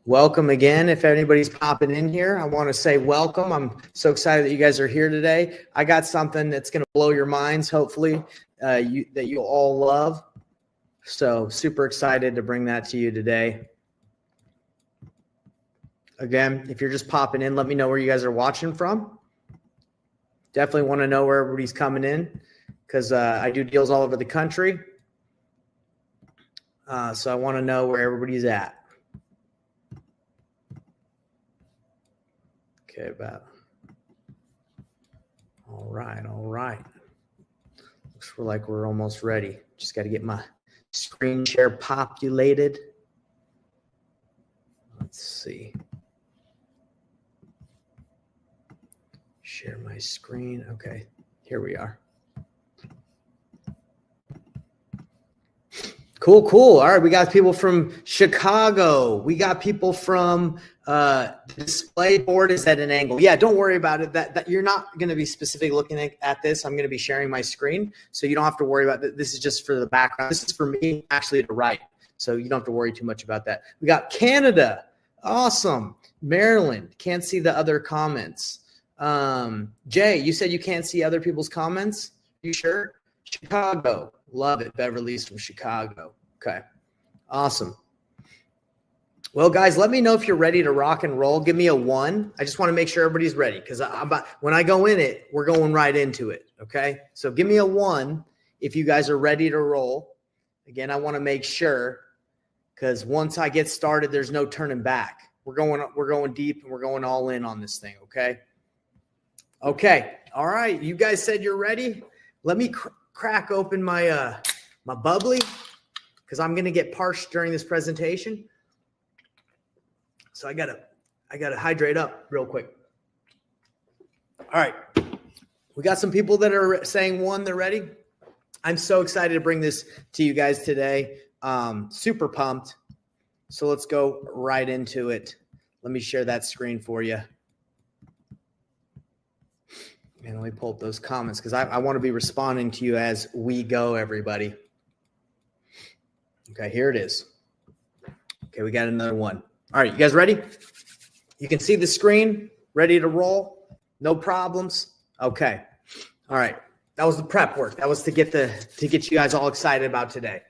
Welcome again. If anybody's popping in here, I want to say welcome. I'm so excited that you guys are here today. I got something that's going to blow your minds, hopefully, that you'll all love. So super excited to bring that to you today. Again, if you're just popping in, let me know where you guys are watching from. Definitely want to know where everybody's coming in because I do deals all over the country. So I want to know where everybody's at. Okay, about. All right. Looks like we're almost ready. Just got to get my screen share populated. Let's see. Share my screen. Okay, here we are. Cool. All right, we got people from Chicago. We got people from the display board is at an angle. Yeah, don't worry about it. That you're not going to be specifically looking at this. I'm going to be sharing my screen, so you don't have to worry about that. This is just for the background. This is for me actually to write, so you don't have to worry too much about that. We got Canada. Awesome. Maryland. Can't see the other comments. Jay, you said you can't see other people's comments? You sure? Chicago. Love it. Beverly's from Chicago. Okay. Awesome. Well, guys, let me know if you're ready to rock and roll. Give me a 1. I just want to make sure everybody's ready because when I go in it, we're going right into it. Okay. So give me a 1 if you guys are ready to roll. Again, I want to make sure because once I get started, there's no turning back. We're going deep and we're going all in on this thing. Okay. Okay. All right. You guys said you're ready. Let me crack open my my bubbly because I'm going to get parched during this presentation. So I gotta hydrate up real quick. All right. We got some people that are saying 1, they're ready. I'm so excited to bring this to you guys today. Super pumped. So let's go right into it. Let me share that screen for you. And let me pull up those comments because I want to be responding to you as we go, everybody. Okay, here it is. Okay, we got another one. All right, you guys ready? You can see the screen, ready to roll? No problems? Okay. All right. That was the prep work. That was to get you guys all excited about today.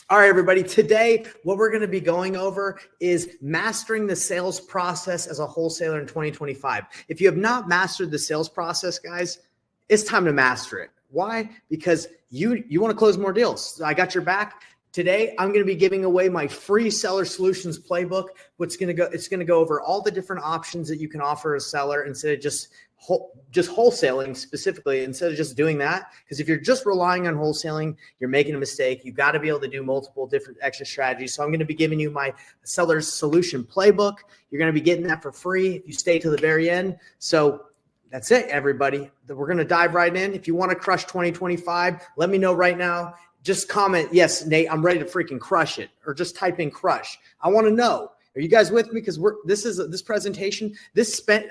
All right, everybody. Today, what we're going to be going over is mastering the sales process as a wholesaler in 2025. If you have not mastered the sales process, guys, it's time to master it. Why? Because you want to close more deals. So I got your back. Today, I'm going to be giving away my free seller solutions playbook. It's going to go over all the different options that you can offer a seller instead of just wholesaling specifically, instead of just doing that. Because if you're just relying on wholesaling, you're making a mistake. You got to be able to do multiple different extra strategies. So I'm going to be giving you my seller's solution playbook. You're going to be getting that for free if you stay to the very end. So that's it, everybody. We're going to dive right in. If you want to crush 2025, let me know right now. Just comment, yes, Nate, I'm ready to freaking crush it, or just type in crush. I want to know. Are you guys with me? Because this presentation, I spent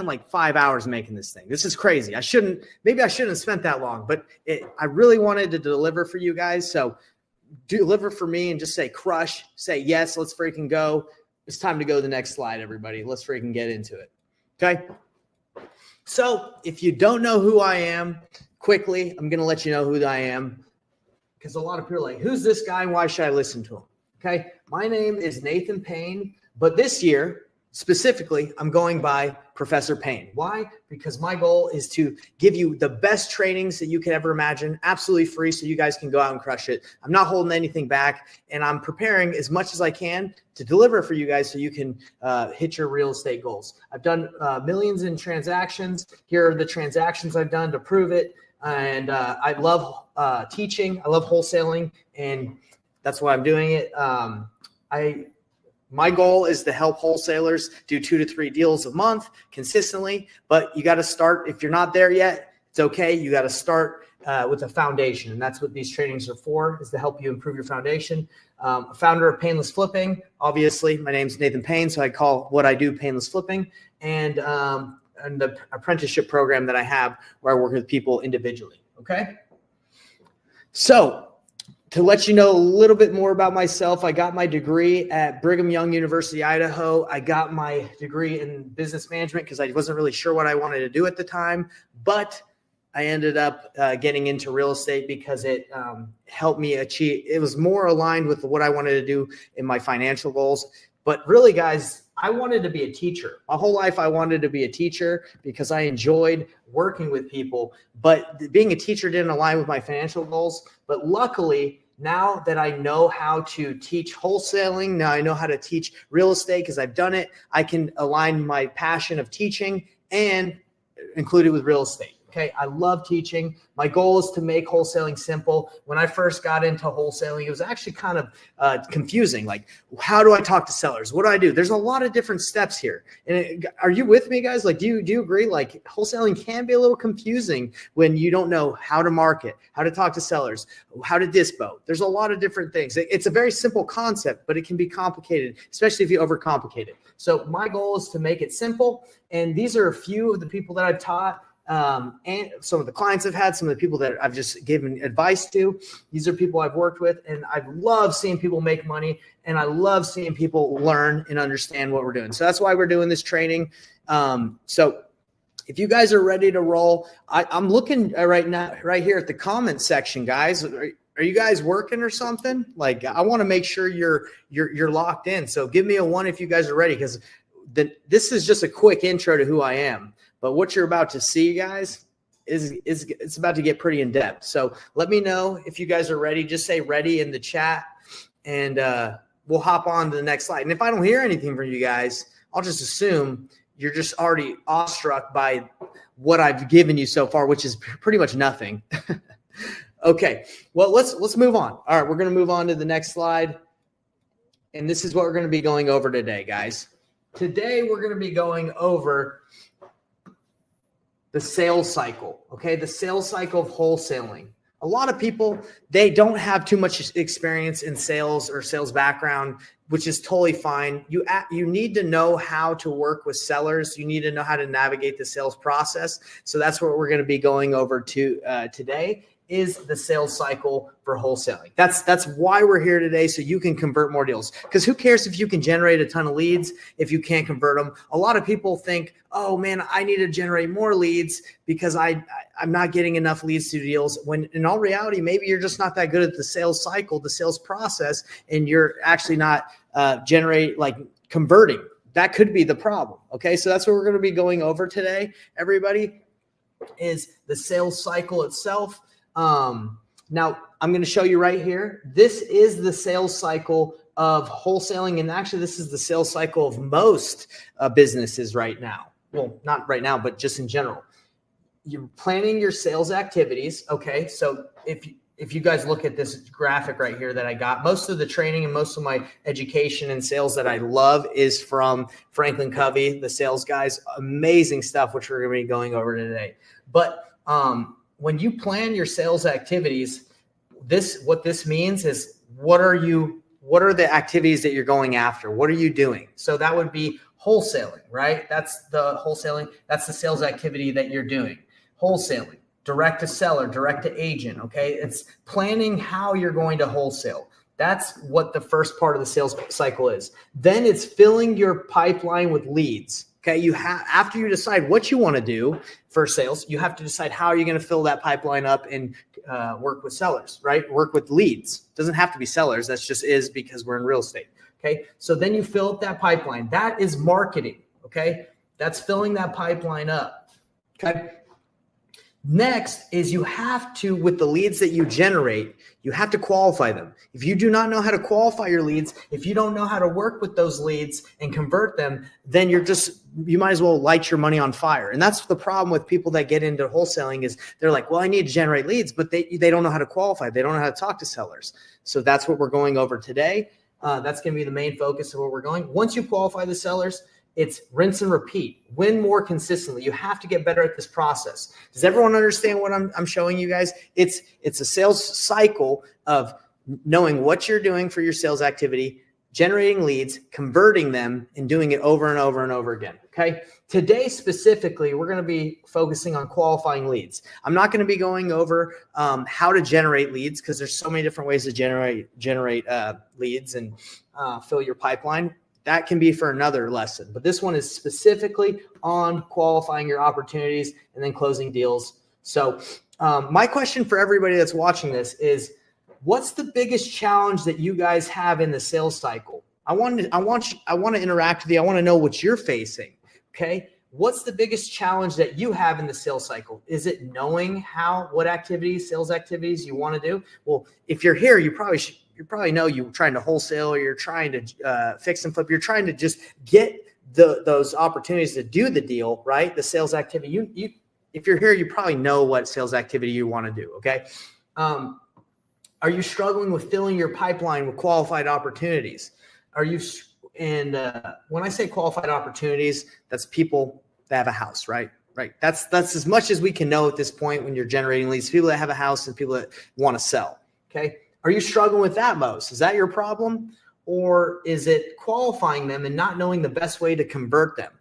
like 5 hours making this thing. This is crazy. Maybe I shouldn't have spent that long, but I really wanted to deliver for you guys. So deliver for me and just say crush, say yes, let's freaking go. It's time to go to the next slide, everybody. Let's freaking get into it. Okay. So if you don't know who I am, quickly, I'm going to let you know who I am because a lot of people are like, who's this guy and why should I listen to him? Okay. My name is Nathan Payne, but this year specifically, I'm going by Professor Payne. Why? Because my goal is to give you the best trainings that you could ever imagine, absolutely free, so you guys can go out and crush it. I'm not holding anything back, and I'm preparing as much as I can to deliver for you guys so you can hit your real estate goals. I've done millions in transactions. Here are the transactions I've done to prove it. And I love teaching. I love wholesaling, and that's why I'm doing it. My goal is to help wholesalers do 2 to 3 deals a month consistently, but you got to start. If you're not there yet, it's okay. You got to start with a foundation, and that's what these trainings are for, is to help you improve your foundation. Founder of Painless Flipping. Obviously, my name's Nathan Payne, so I call what I do Painless Flipping, and the apprenticeship program that I have where I work with people individually. Okay. So to let you know a little bit more about myself, I got my degree at Brigham Young University, Idaho. I got my degree in business management because I wasn't really sure what I wanted to do at the time, but I ended up getting into real estate because it helped me achieve. It was more aligned with what I wanted to do in my financial goals. But really, guys, I wanted to be a teacher. My whole life, I wanted to be a teacher because I enjoyed working with people. But being a teacher didn't align with my financial goals. But luckily, now that I know how to teach wholesaling, now I know how to teach real estate because I've done it, I can align my passion of teaching and include it with real estate. Okay, I love teaching. My goal is to make wholesaling simple. When I first got into wholesaling, it was actually kind of confusing. Like, how do I talk to sellers? What do I do? There's a lot of different steps here. And are you with me, guys? Like, do you agree? Like, wholesaling can be a little confusing when you don't know how to market, how to talk to sellers, how to dispo. There's a lot of different things. It's a very simple concept, but it can be complicated, especially if you overcomplicate it. So my goal is to make it simple. And these are a few of the people that I've taught. And some of the clients I've had, some of the people that I've just given advice to. These are people I've worked with, and I love seeing people make money, and I love seeing people learn and understand what we're doing. So that's why we're doing this training. So if you guys are ready to roll, I'm looking right now, right here at the comment section, guys. Are you guys working or something? Like, I want to make sure you're locked in. So give me a 1 if you guys are ready, because this is just a quick intro to who I am. But what you're about to see, guys, is it's about to get pretty in depth. So let me know if you guys are ready. Just say ready in the chat, and we'll hop on to the next slide. And if I don't hear anything from you guys, I'll just assume you're just already awestruck by what I've given you so far, which is pretty much nothing. Okay, well, let's move on. All right, we're going to move on to the next slide. And this is what we're going to be going over today, guys. Today, we're going to be going over the sales cycle, okay? The sales cycle of wholesaling. A lot of people, they don't have too much experience in sales or sales background, which is totally fine. You need to know how to work with sellers. You need to know how to navigate the sales process. So that's what we're going to be going over to today, is the sales cycle for wholesaling. That's why we're here today, so you can convert more deals. Because who cares if you can generate a ton of leads if you can't convert them? A lot of people think, oh man, I need to generate more leads because I'm not getting enough leads to deals. When in all reality, maybe you're just not that good at the sales cycle, the sales process, and you're actually not converting. That could be the problem. Okay, so that's what we're going to be going over today, everybody, is the sales cycle itself. Now I'm going to show you right here. This is the sales cycle of wholesaling. And actually, this is the sales cycle of most businesses right now. Well, not right now, but just in general. You're planning your sales activities. Okay. So if you guys look at this graphic right here that I got, most of the training and most of my education and sales that I love is from Franklin Covey, the sales guys. Amazing stuff, which we're going to be going over today. But, when you plan your sales activities, what this means is what are the activities that you're going after? What are you doing? So that would be wholesaling, right? That's the wholesaling. That's the sales activity that you're doing. Wholesaling, direct to seller, direct to agent. Okay. It's planning how you're going to wholesale. That's what the first part of the sales cycle is. Then it's filling your pipeline with leads. Okay, after you decide what you want to do for sales, you have to decide how you're going to fill that pipeline up and work with sellers, right? Work with leads. Doesn't have to be sellers. That's just is because we're in real estate. Okay, so then you fill up that pipeline. That is marketing. Okay, that's filling that pipeline up. Okay. Next is you have to, with the leads that you generate, you have to qualify them. If you do not know how to qualify your leads, if you don't know how to work with those leads and convert them, then you might as well light your money on fire. And that's the problem with people that get into wholesaling is they're like, well, I need to generate leads, but they don't know how to qualify. They don't know how to talk to sellers. So that's what we're going over today. That's going to be the main focus of where we're going. Once you qualify the sellers, it's rinse and repeat. Win more consistently. You have to get better at this process. Does everyone understand what I'm showing you guys? It's a sales cycle of knowing what you're doing for your sales activity, generating leads, converting them, and doing it over and over and over again. Okay. Today, specifically, we're going to be focusing on qualifying leads. I'm not going to be going over how to generate leads because there's so many different ways to generate leads and fill your pipeline. That can be for another lesson. But this one is specifically on qualifying your opportunities and then closing deals. So my question for everybody that's watching this is, what's the biggest challenge that you guys have in the sales cycle? I want to interact with you. I want to know what you're facing. Okay. What's the biggest challenge that you have in the sales cycle? Is it knowing what sales activities you want to do? Well, if you're here, you probably know you're trying to wholesale, or you're trying to fix and flip. You're trying to just get those opportunities to do the deal, right? The sales activity. If you're here, you probably know what sales activity you want to do. Okay. Are you struggling with filling your pipeline with qualified opportunities? And when I say qualified opportunities, that's people that have a house, right? Right. That's as much as we can know at this point when you're generating leads. People that have a house and people that want to sell. Okay. Are you struggling with that most? Is that your problem? Or is it qualifying them and not knowing the best way to convert them?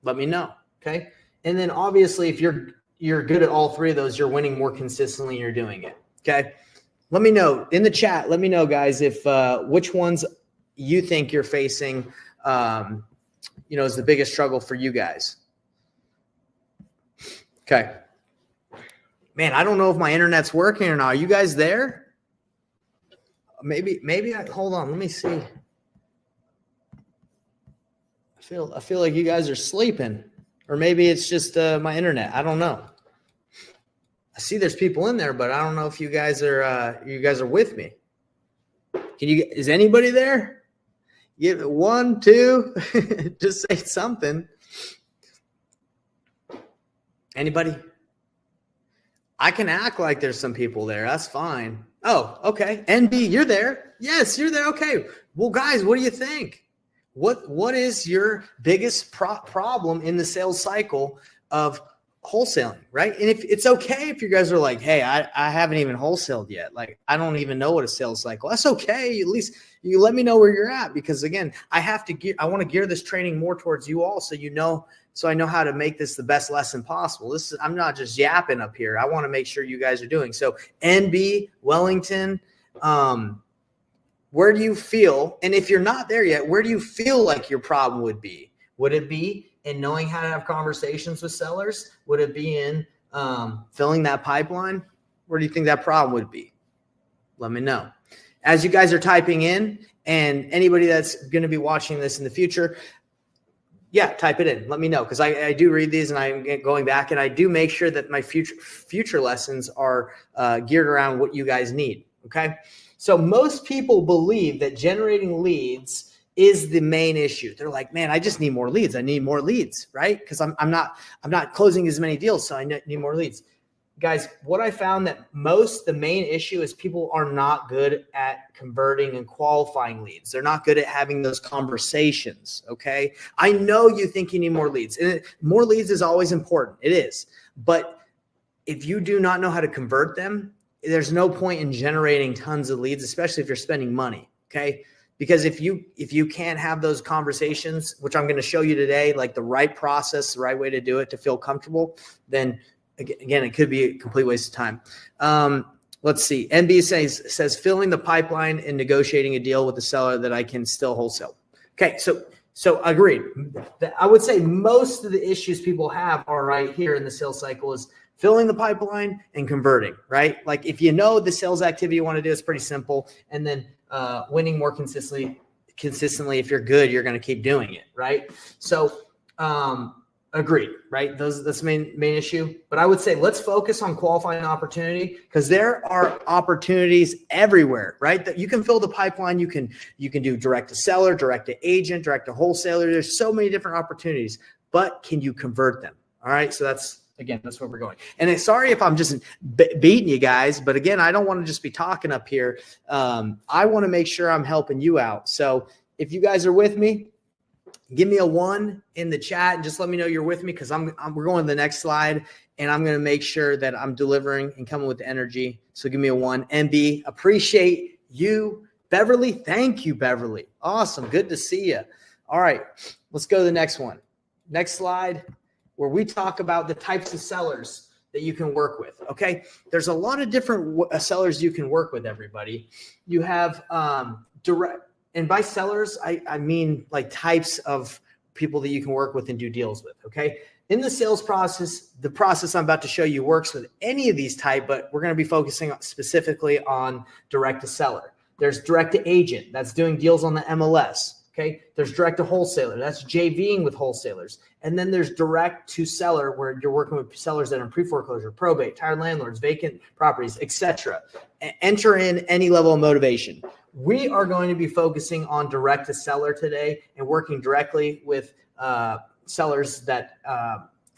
Let me know. Okay. And then obviously, if you're good at all three of those, you're winning more consistently and you're doing it. Okay. Let me know in the chat. Let me know, guys, if which ones you think you're facing, is the biggest struggle for you guys. Okay. Man, I don't know if my internet's working or not. Are you guys there? Maybe hold on. Let me see. I feel like you guys are sleeping, or maybe it's just my internet. I don't know. I see there's people in there, but I don't know if you guys are with me. Is anybody there? Give it 1, 2, just say something. Anybody? I can act like there's some people there. That's fine. Oh, okay. NB, you're there. Yes, you're there. Okay. Well, guys, what do you think? What is your biggest problem in the sales cycle of wholesaling, right? And if it's okay if you guys are like, hey, I haven't even wholesaled yet. Like, I don't even know what a sales cycle. That's okay. At least you let me know where you're at, because again, I want to gear this training more towards you all, so I know how to make this the best lesson possible. I'm not just yapping up here. I want to make sure you guys are doing. So NB, Wellington, where do you feel? And if you're not there yet, where do you feel like your problem would be? Would it be in knowing how to have conversations with sellers? Would it be in filling that pipeline? Where do you think that problem would be? Let me know. As you guys are typing in, and anybody that's going to be watching this in the future, yeah, type it in. Let me know, because I do read these and I'm going back, and I do make sure that my future lessons are geared around what you guys need. Okay. So most people believe that generating leads is the main issue. They're like, man, I just need more leads. I need more leads, right? Because I'm not closing as many deals, so I need more leads. Guys, what I found that the main issue is people are not good at converting and qualifying leads. They're not good at having those conversations, okay? I know you think you need more leads, and more leads is always important. It is. But if you do not know how to convert them, there's no point in generating tons of leads, especially if you're spending money, okay? Because if you can't have those conversations, which I'm going to show you today, like the right process, the right way to do it to feel comfortable, then again, it could be a complete waste of time. Let's see. NB says filling the pipeline and negotiating a deal with the seller that I can still wholesale. Okay, so agreed. I would say most of the issues people have are right here in the sales cycle is filling the pipeline and converting, right? Like if you know the sales activity you want to do, it's pretty simple. And then winning more consistently. If you're good, you're going to keep doing it, right? So agreed, right? That's the main issue. But I would say let's focus on qualifying opportunity, because there are opportunities everywhere, right? That you can fill the pipeline. You can do direct to seller, direct to agent, direct to wholesaler. There's so many different opportunities, but can you convert them? All right. So that's where we're going. And sorry if I'm just beating you guys, but again, I don't want to just be talking up here. I want to make sure I'm helping you out. So if you guys are with me, give me a 1 in the chat and just let me know you're with me, because we're going to the next slide, and I'm going to make sure that I'm delivering and coming with the energy. So give me a 1. NB, appreciate you Beverly, thank you, Beverly. Awesome. Good to see you. All right, let's go to the next one. Next slide, where we talk about the types of sellers that you can work with. Okay, there's a lot of different sellers you can work with, everybody. You have direct, and by sellers, I mean like types of people that you can work with and do deals with. Okay, in the sales process, the process I'm about to show you works with any of these type, but we're going to be focusing specifically on direct to seller. There's direct to agent, that's doing deals on the MLS. Okay, there's direct to wholesaler, that's JVing with wholesalers. And then there's direct to seller, where you're working with sellers that are in pre-foreclosure, probate, tired landlords, vacant properties, etc. Enter in any level of motivation. We are going to be focusing on direct to seller today and working directly with sellers that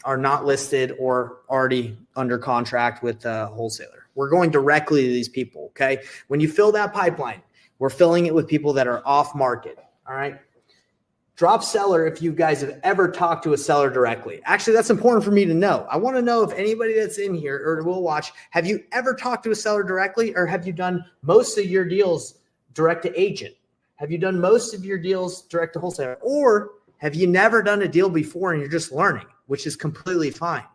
are not listed or already under contract with a wholesaler. We're going directly to these people. Okay, when you fill that pipeline, we're filling it with people that are off market. All right. Drop seller if you guys have ever talked to a seller directly. Actually, that's important for me to know. I want to know if anybody that's in here or will watch, have you ever talked to a seller directly, or have you done most of your deals direct to agent? Have you done most of your deals direct to wholesaler? Or have you never done a deal before and you're just learning, which is completely fine.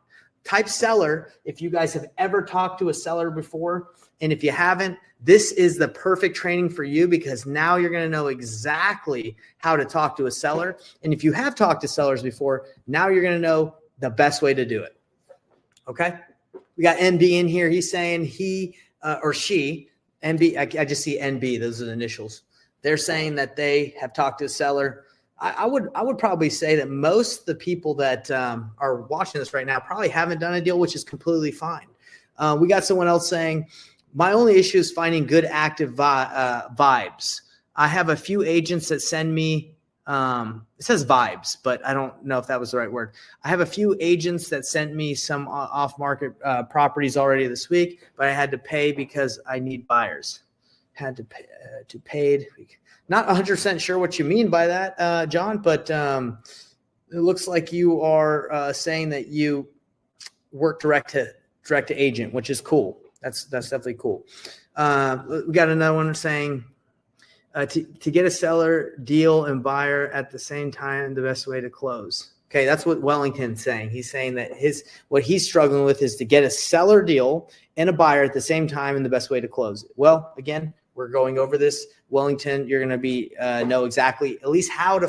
Type seller if you guys have ever talked to a seller before. And if you haven't, this is the perfect training for you, because now you're going to know exactly how to talk to a seller. And if you have talked to sellers before, now you're going to know the best way to do it. Okay. We got NB in here. He's saying he or she, NB, I just see NB. Those are the initials. They're saying that they have talked to a seller. I would probably say that most of the people that are watching this right now probably haven't done a deal, which is completely fine. We got someone else saying, my only issue is finding good active vibes. I have a few agents that send me, it says vibes, but I don't know if that was the right word. I have a few agents that sent me some off-market properties already this week, but I had to pay because I need buyers. Had to pay to paid. Not 100% sure what you mean by that, John, but it looks like you are saying that you work direct to agent, which is cool. That's definitely cool. We got another one saying to get a seller deal and buyer at the same time, the best way to close. Okay, that's what Wellington's saying. He's saying that what he's struggling with is to get a seller deal and a buyer at the same time, and the best way to close it. Well, again, we're going over this. Wellington, you're going to be know exactly at least how to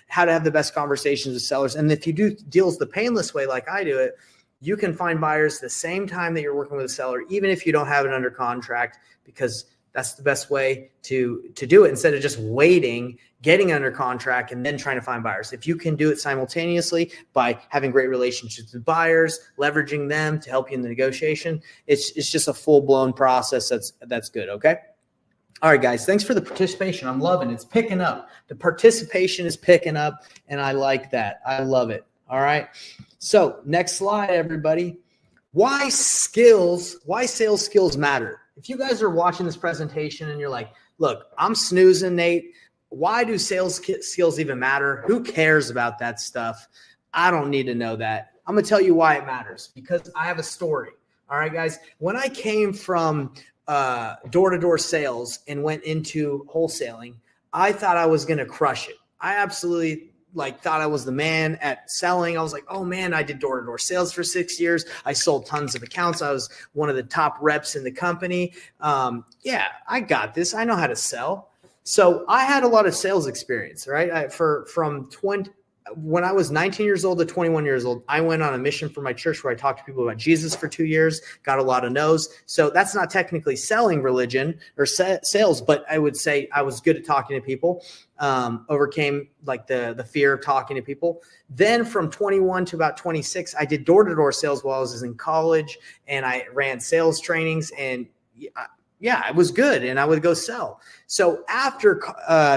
have the best conversations with sellers. And if you do deals the painless way, like I do it, you can find buyers the same time that you're working with a seller, even if you don't have it under contract, because that's the best way to do it, instead of just waiting, getting under contract, and then trying to find buyers. If you can do it simultaneously by having great relationships with buyers, leveraging them to help you in the negotiation, it's just a full-blown process that's good, okay? All right, guys, thanks for the participation. I'm loving it. It's picking up. The participation is picking up, and I like that. I love it. All right. So next slide, everybody. Why sales skills matter. If you guys are watching this presentation and you're like, look, I'm snoozing, Nate. Why do sales skills even matter? Who cares about that stuff? I don't need to know that. I'm going to tell you why it matters, because I have a story. All right, guys. When I came from door-to-door sales and went into wholesaling, I thought I was going to crush it. I absolutely thought I was the man at selling. I was like, oh man, I did door-to-door sales for 6 years. I sold tons of accounts. I was one of the top reps in the company. Yeah, I got this. I know how to sell. So I had a lot of sales experience, right? When I was 19 years old to 21 years old, I went on a mission for my church where I talked to people about Jesus for 2 years, got a lot of no's. So that's not technically selling religion or sales, but I would say I was good at talking to people, overcame the fear of talking to people. Then from 21 to about 26, I did door-to-door sales while I was in college, and I ran sales trainings, and yeah, it was good, and I would go sell. So after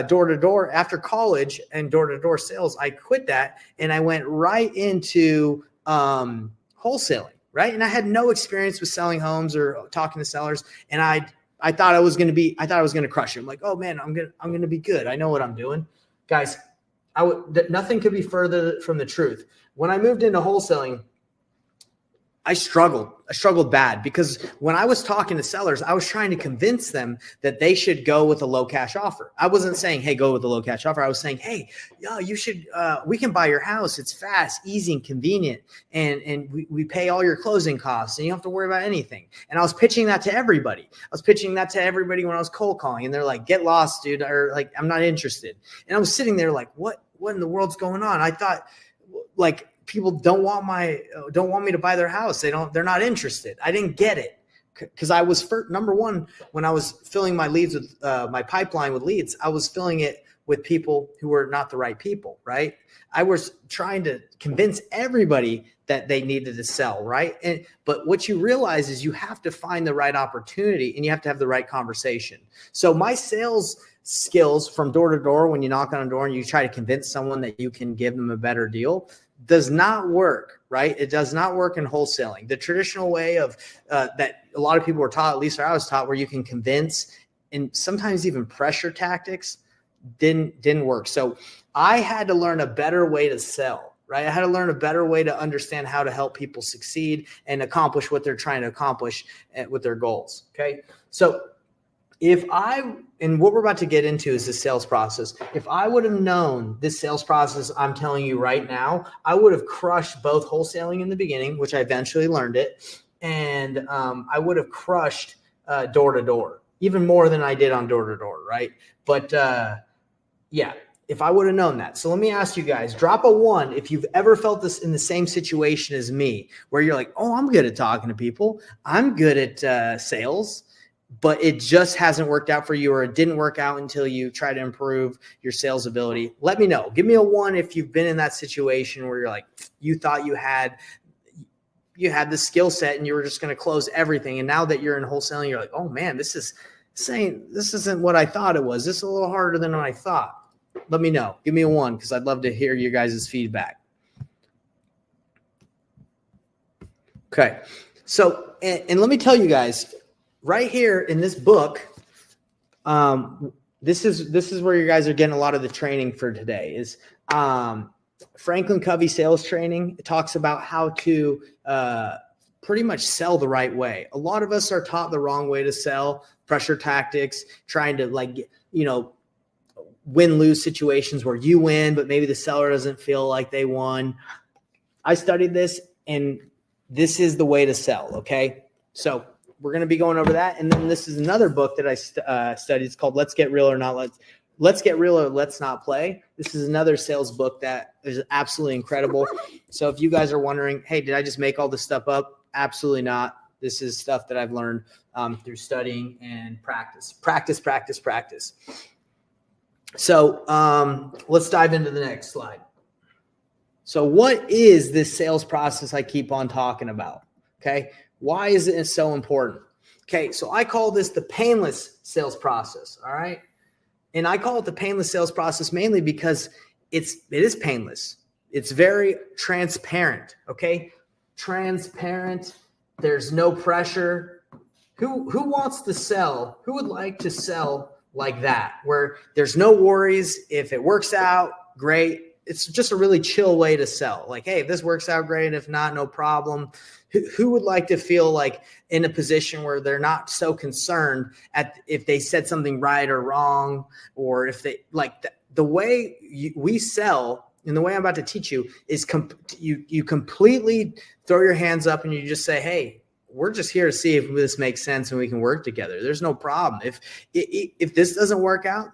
door-to-door, after college and door-to-door sales, I quit that, and I went right into wholesaling, right? And I had no experience with selling homes or talking to sellers, and I thought I was going to crush it. I'm like, oh man, I'm going to be good. I know what I'm doing, guys. Nothing could be further from the truth. When I moved into wholesaling, I struggled bad because when I was talking to sellers, I was trying to convince them that they should go with a low cash offer. I wasn't saying, hey, go with a low cash offer. I was saying, hey, you should, we can buy your house. It's fast, easy, and convenient. And we pay all your closing costs and you don't have to worry about anything. And I was pitching that to everybody. I was pitching that to everybody when I was cold calling, and they're like, get lost, dude. Or like, I'm not interested. And I was sitting there like, what in the world's going on? I thought like, people don't want me to buy their house. They're not interested. I didn't get it because I was number one, when I was filling my leads with my pipeline with leads, I was filling it with people who were not the right people. Right. I was trying to convince everybody that they needed to sell. Right. But what you realize is you have to find the right opportunity and you have to have the right conversation. So my sales skills from door to door, when you knock on a door and you try to convince someone that you can give them a better deal, does not work, right? It does not work in wholesaling. The traditional way of that a lot of people were taught, at least I was taught, where you can convince and sometimes even pressure tactics didn't work. So I had to learn a better way to sell, right? I had to learn a better way to understand how to help people succeed and accomplish what they're trying to accomplish with their goals. Okay. So and what we're about to get into is the sales process. If I would have known this sales process I'm telling you right now, I would have crushed both wholesaling in the beginning, which I eventually learned it. And I would have crushed door to door, even more than I did on door to door. Right. But yeah, if I would have known that. So let me ask you guys, drop a 1 if you've ever felt this in the same situation as me, where you're like, oh, I'm good at talking to people. I'm good at sales. But it just hasn't worked out for you, or it didn't work out until you try to improve your sales ability. Let me know. Give me a 1 if you've been in that situation where you're like, you thought you had the skill set and you were just going to close everything. And now that you're in wholesaling, you're like, oh man, this isn't what I thought it was. This is a little harder than I thought. Let me know. Give me a 1 because I'd love to hear your guys' feedback. Okay. So, and let me tell you guys, right here in this book, this is where you guys are getting a lot of the training for today. Is Franklin Covey sales training. It talks about how to pretty much sell the right way. A lot of us are taught the wrong way to sell, pressure tactics, trying to win-lose situations where you win, but maybe the seller doesn't feel like they won. I studied this, and this is the way to sell. Okay, so we're going to be going over that. And then this is another book that I studied. It's called Let's Get Real or Let's Not Play. This is another sales book that is absolutely incredible. So if you guys are wondering, hey, did I just make all this stuff up? Absolutely not. This is stuff that I've learned through studying and practice. So let's dive into the next slide. So what is this sales process I keep on talking about? Okay. Why is it so important? Okay, so I call this the painless sales process, all right? And I call it the painless sales process mainly because it is painless. It's very transparent, okay? Transparent. There's no pressure. Who wants to sell? Who would like to sell like that, where there's no worries? If it works out, great. It's just a really chill way to sell. Like, hey, if this works out, great. If not, no problem. Who would like to feel like in a position where they're not so concerned if they said something right or wrong, or if they the way we sell and the way I'm about to teach you is you completely throw your hands up and you just say, hey, we're just here to see if this makes sense and we can work together. There's no problem. If this doesn't work out,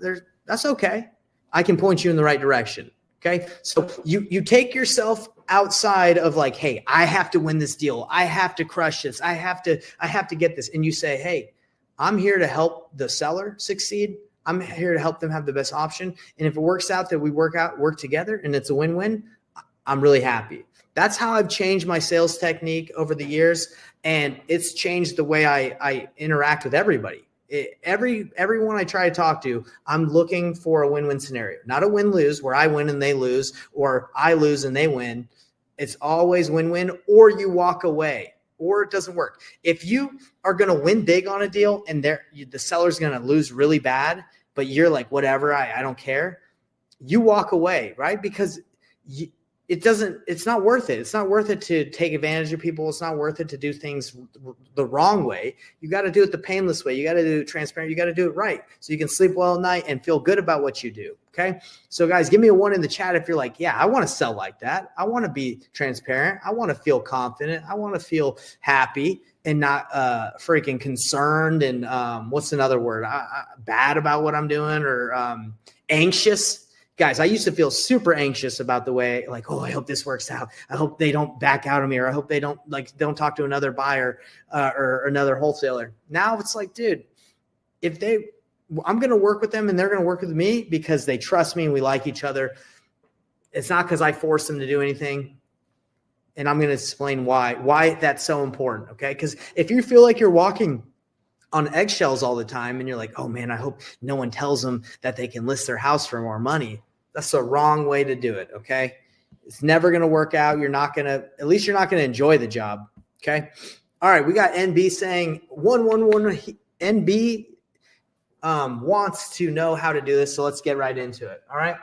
that's okay. I can point you in the right direction. Okay. So you take yourself outside of like, hey, I have to win this deal. I have to crush this. I have to get this. And you say, hey, I'm here to help the seller succeed. I'm here to help them have the best option. And if it works out that we work together and it's a win-win, I'm really happy. That's how I've changed my sales technique over the years. And it's changed the way I interact with everybody. Everyone I try to talk to, I'm looking for a win-win scenario, not a win-lose where I win and they lose, or I lose and they win. It's always win-win, or you walk away, or it doesn't work. If you are going to win big on a deal and the seller's going to lose really bad, but you're like, whatever, I don't care. You walk away, right? Because it's not worth it. It's not worth it to take advantage of people. It's not worth it to do things the wrong way. You got to do it the painless way. You got to do it transparent. You got to do it right so you can sleep well at night and feel good about what you do. Okay. So guys, give me a 1 in the chat if you're like, yeah, I want to sell like that. I want to be transparent. I want to feel confident. I want to feel happy and not freaking concerned. And what's another word? Bad about what I'm doing or anxious. Guys, I used to feel super anxious about the way, like, oh, I hope this works out. I hope they don't back out of me, or I hope they don't talk to another buyer or another wholesaler. Now it's like, dude, I'm going to work with them and they're going to work with me because they trust me and we like each other. It's not because I force them to do anything. And I'm going to explain why that's so important. Okay. Because if you feel like you're walking on eggshells all the time and you're like, oh man, I hope no one tells them that they can list their house for more money. That's the wrong way to do it. Okay. It's never going to work out. At least you're not going to enjoy the job. Okay. All right. We got NB saying 111 NB wants to know how to do this. So let's get right into it. All right.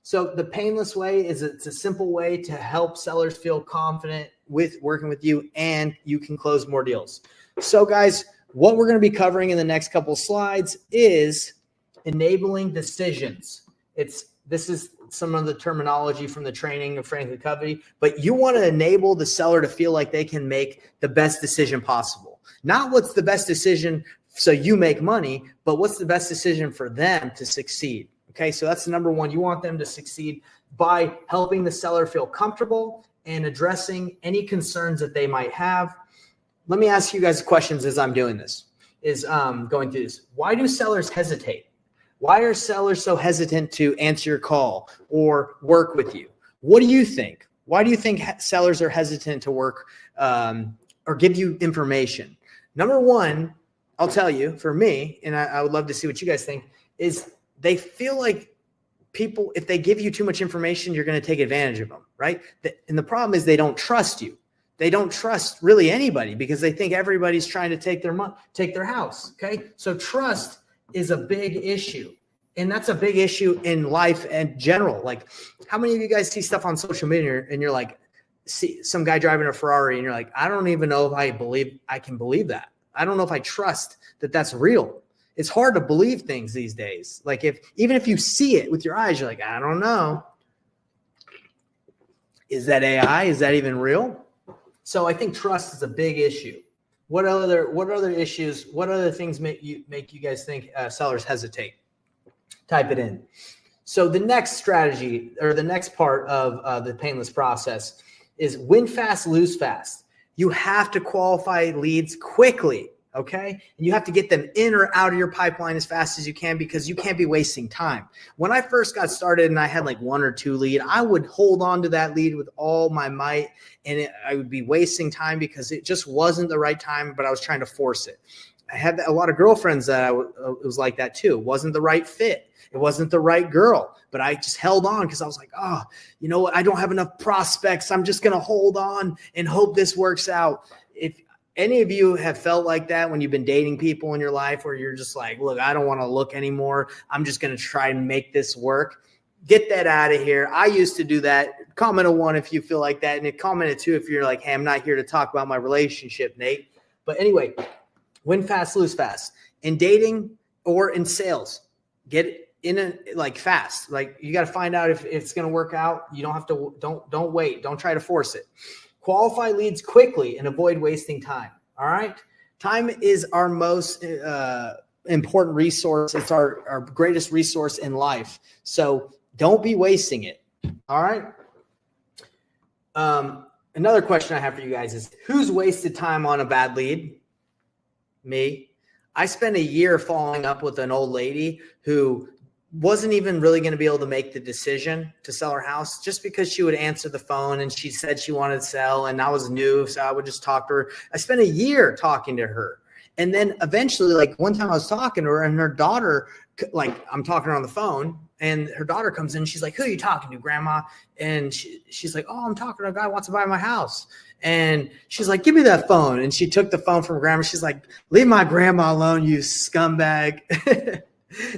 So the painless way it's a simple way to help sellers feel confident with working with you and you can close more deals. So guys, what we're going to be covering in the next couple of slides is enabling decisions. This is some of the terminology from the training of Franklin Covey, but you want to enable the seller to feel like they can make the best decision possible. Not what's the best decision so you make money, but what's the best decision for them to succeed. Okay, so that's number one. You want them to succeed by helping the seller feel comfortable and addressing any concerns that they might have. Let me ask you guys questions as I'm doing this, going through this. Why do sellers hesitate? Why are sellers so hesitant to answer your call or work with you? What do you think? Why do you think sellers are hesitant to work or give you information? Number one, I'll tell you, for me, and I would love to see what you guys think, is they feel like people, if they give you too much information, you're going to take advantage of them, right? And the problem is they don't trust you. They don't trust really anybody because they think everybody's trying to take their house. Okay. So trust is a big issue. And that's a big issue in life in general. Like, how many of you guys see stuff on social media and you're like, see some guy driving a Ferrari and you're like, I don't even know if I can believe that. I don't know if I trust that that's real. It's hard to believe things these days. Like even if you see it with your eyes, you're like, I don't know. Is that AI? Is that even real? So I think trust is a big issue. What other issues? What other things make you guys think sellers hesitate? Type it in. So the next strategy or the next part of the painless process is win fast, lose fast. You have to qualify leads quickly. Okay. And you have to get them in or out of your pipeline as fast as you can because you can't be wasting time. When I first got started and I had like 1 or 2 leads, I would hold on to that lead with all my might and I would be wasting time because it just wasn't the right time, but I was trying to force it. I had a lot of girlfriends that it was like that too. It wasn't the right fit. It wasn't the right girl, but I just held on because I was like, oh, you know what? I don't have enough prospects. I'm just going to hold on and hope this works out. If any of you have felt like that when you've been dating people in your life where you're just like, look, I don't want to look anymore. I'm just going to try and make this work. Get that out of here. I used to do that. Comment a 1 if you feel like that. And comment a 2 if you're like, hey, I'm not here to talk about my relationship, Nate. But anyway, win fast, lose fast. In dating or in sales, get in fast. Like you got to find out if it's going to work out. You don't have to, don't wait. Don't try to force it. Qualify leads quickly and avoid wasting time. All right. Time is our most important resource. It's our greatest resource in life. So don't be wasting it. All right. Another question I have for you guys is who's wasted time on a bad lead? Me. I spent a year following up with an old lady who wasn't even really going to be able to make the decision to sell her house just because she would answer the phone and she said she wanted to sell and I was new. So I would just talk to her. I spent a year talking to her. And then eventually, like one time I was talking to her and her daughter, like I'm talking to her on the phone and her daughter comes in and she's like, who are you talking to, Grandma? And she's like, oh, I'm talking to a guy who wants to buy my house. And she's like, give me that phone. And she took the phone from Grandma. She's like, leave my grandma alone, you scumbag.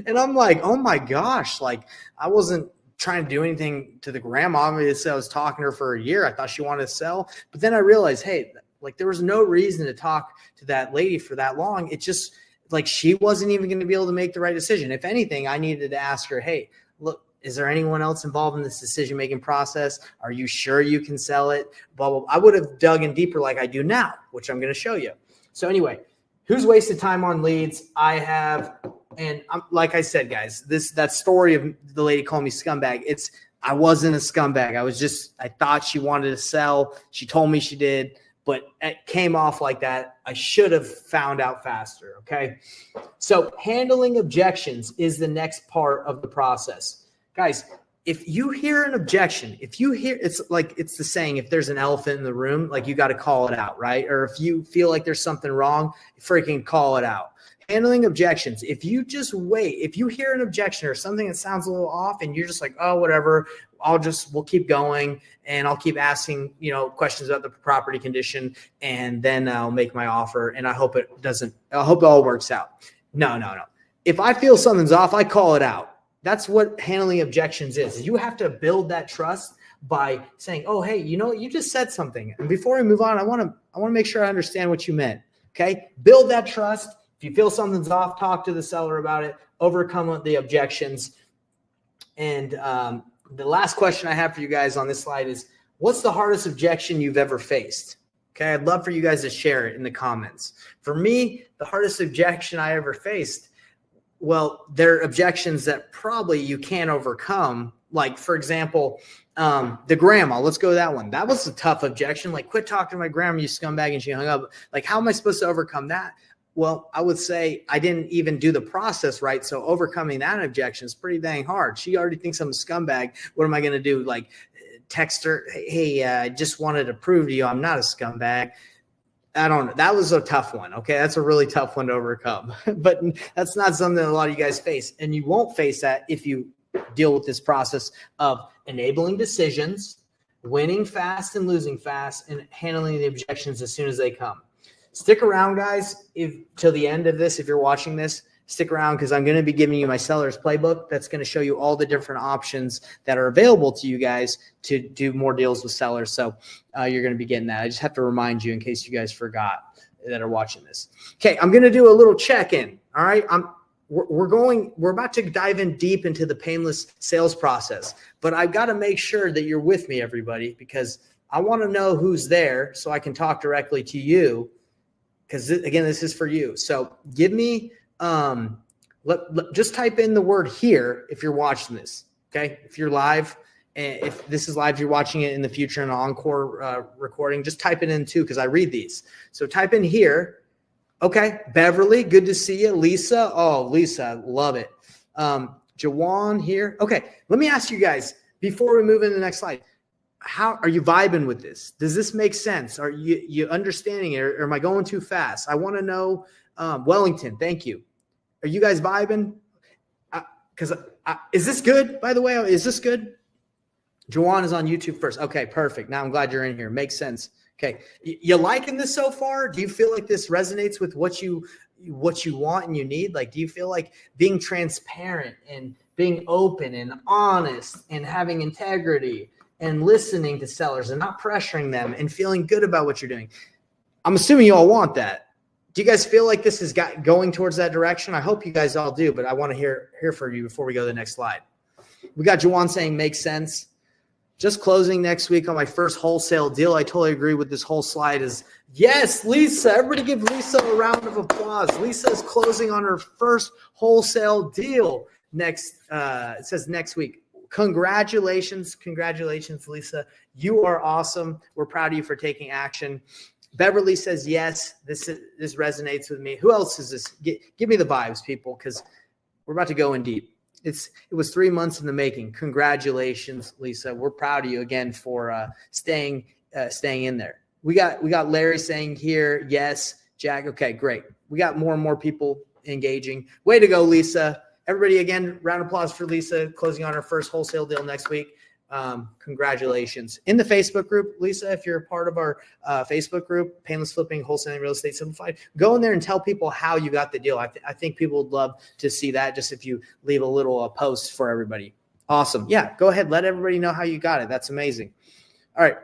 And I'm like, oh my gosh, like I wasn't trying to do anything to the grandma. Obviously, I was talking to her for a year. I thought she wanted to sell, but then I realized, hey, like there was no reason to talk to that lady for that long. It just like she wasn't even going to be able to make the right decision. If anything, I needed to ask her, hey, look, is there anyone else involved in this decision-making process? Are you sure you can sell it? Blah, blah, blah. I would have dug in deeper like I do now, which I'm going to show you. So anyway, who's wasted time on leads? I have, and like I said, guys, that story of the lady calling me scumbag, I wasn't a scumbag. I thought she wanted to sell. She told me she did, but it came off like that. I should have found out faster, okay? So handling objections is the next part of the process. Guys, if you hear an objection, it's the saying, if there's an elephant in the room, like you got to call it out, right? Or if you feel like there's something wrong, freaking call it out. Handling objections. If you just wait, if you hear an objection or something that sounds a little off and you're just like, oh, whatever, we'll keep going and I'll keep asking, questions about the property condition and then I'll make my offer and I hope it all works out. No. If I feel something's off, I call it out. That's what handling objections is. You have to build that trust by saying, oh, hey, you just said something. And before we move on, I want to make sure I understand what you meant. Okay. Build that trust. If you feel something's off, talk to the seller about it, overcome the objections. And the last question I have for you guys on this slide is, what's the hardest objection you've ever faced? Okay. I'd love for you guys to share it in the comments. For me, the hardest objection I ever faced, well, there are objections that probably you can't overcome. Like, for example, the grandma, let's go with that one. That was a tough objection. Like, quit talking to my grandma, you scumbag, and she hung up. Like, how am I supposed to overcome that? Well, I would say I didn't even do the process right. So overcoming that objection is pretty dang hard. She already thinks I'm a scumbag. What am I going to do? Like, text her, hey, I just wanted to prove to you I'm not a scumbag. I don't know. That was a tough one. Okay. That's a really tough one to overcome, but that's not something that a lot of you guys face. And you won't face that if you deal with this process of enabling decisions, winning fast and losing fast, and handling the objections as soon as they come. Stick around, guys, till the end of this. If you're watching this, stick around because I'm going to be giving you my seller's playbook that's going to show you all the different options that are available to you guys to do more deals with sellers. So you're going to be getting that. I just have to remind you in case you guys forgot that are watching this. Okay, I'm going to do a little check-in. All right, we're about to dive in deep into the painless sales process, but I've got to make sure that you're with me, everybody, because I want to know who's there so I can talk directly to you. Because again, this is for you. So give me, just type in the word here if you're watching this. Okay, if you're live, and if this is live, you're watching it in the future in an encore recording. Just type it in too, because I read these. So type in here. Okay, Beverly, good to see you. Lisa, oh Lisa, love it. Jawan here. Okay, let me ask you guys before we move into the next slide. How are you vibing with this? Does this make sense? Are you understanding it, or am I going too fast? I want to know. Wellington, thank you. Are you guys vibing? Because is this good? By the way, is this good? Jawan is on YouTube first. Okay, perfect. Now I'm glad you're in here. Makes sense. Okay, you liking this so far? Do you feel like this resonates with what you want and you need? Like, do you feel like being transparent and being open and honest and having integrity and listening to sellers and not pressuring them and feeling good about what you're doing? I'm assuming you all want that. Do you guys feel like this is going towards that direction? I hope you guys all do, but I want to hear from you before we go to the next slide. We got Jawan saying makes sense. Just closing next week on my first wholesale deal. I totally agree with this whole slide is yes, Lisa. Everybody give Lisa a round of applause. Lisa is closing on her first wholesale deal next. It says next week. Congratulations, Lisa. You are awesome. We're proud of you for taking action. Beverly says, yes, this resonates with me. Who else is this? Give me the vibes, people, because we're about to go in deep. It was 3 months in the making. Congratulations, Lisa. We're proud of you again for staying in there. We got Larry saying here, yes, Jack. Okay, great. We got more and more people engaging. Way to go, Lisa. Everybody, again, round of applause for Lisa closing on her first wholesale deal next week. Congratulations. In the Facebook group, Lisa, if you're a part of our Facebook group, Painless Flipping, Wholesaling Real Estate Simplified, go in there and tell people how you got the deal. I think people would love to see that, just if you leave a little post for everybody. Awesome. Yeah, go ahead. Let everybody know how you got it. That's amazing. All right.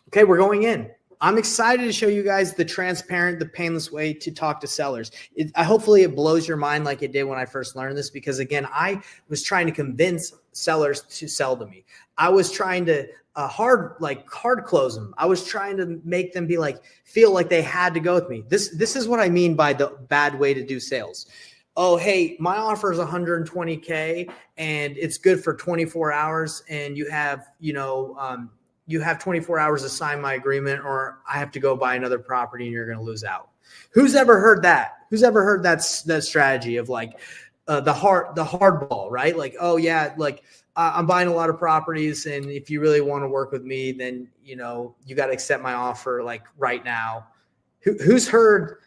Okay, we're going in. I'm excited to show you guys the transparent, the painless way to talk to sellers. Hopefully it blows your mind like it did when I first learned this, because again, I was trying to convince sellers to sell to me. I was trying to hard close them. I was trying to make them feel like they had to go with me. This is what I mean by the bad way to do sales. Oh, hey, my offer is 120K and it's good for 24 hours and you have 24 hours to sign my agreement, or I have to go buy another property and you're going to lose out. Who's ever heard that? Who's ever heard that strategy of the hardball, right? Like, oh yeah, I'm buying a lot of properties, and if you really want to work with me, then you got to accept my offer right now. Who's heard?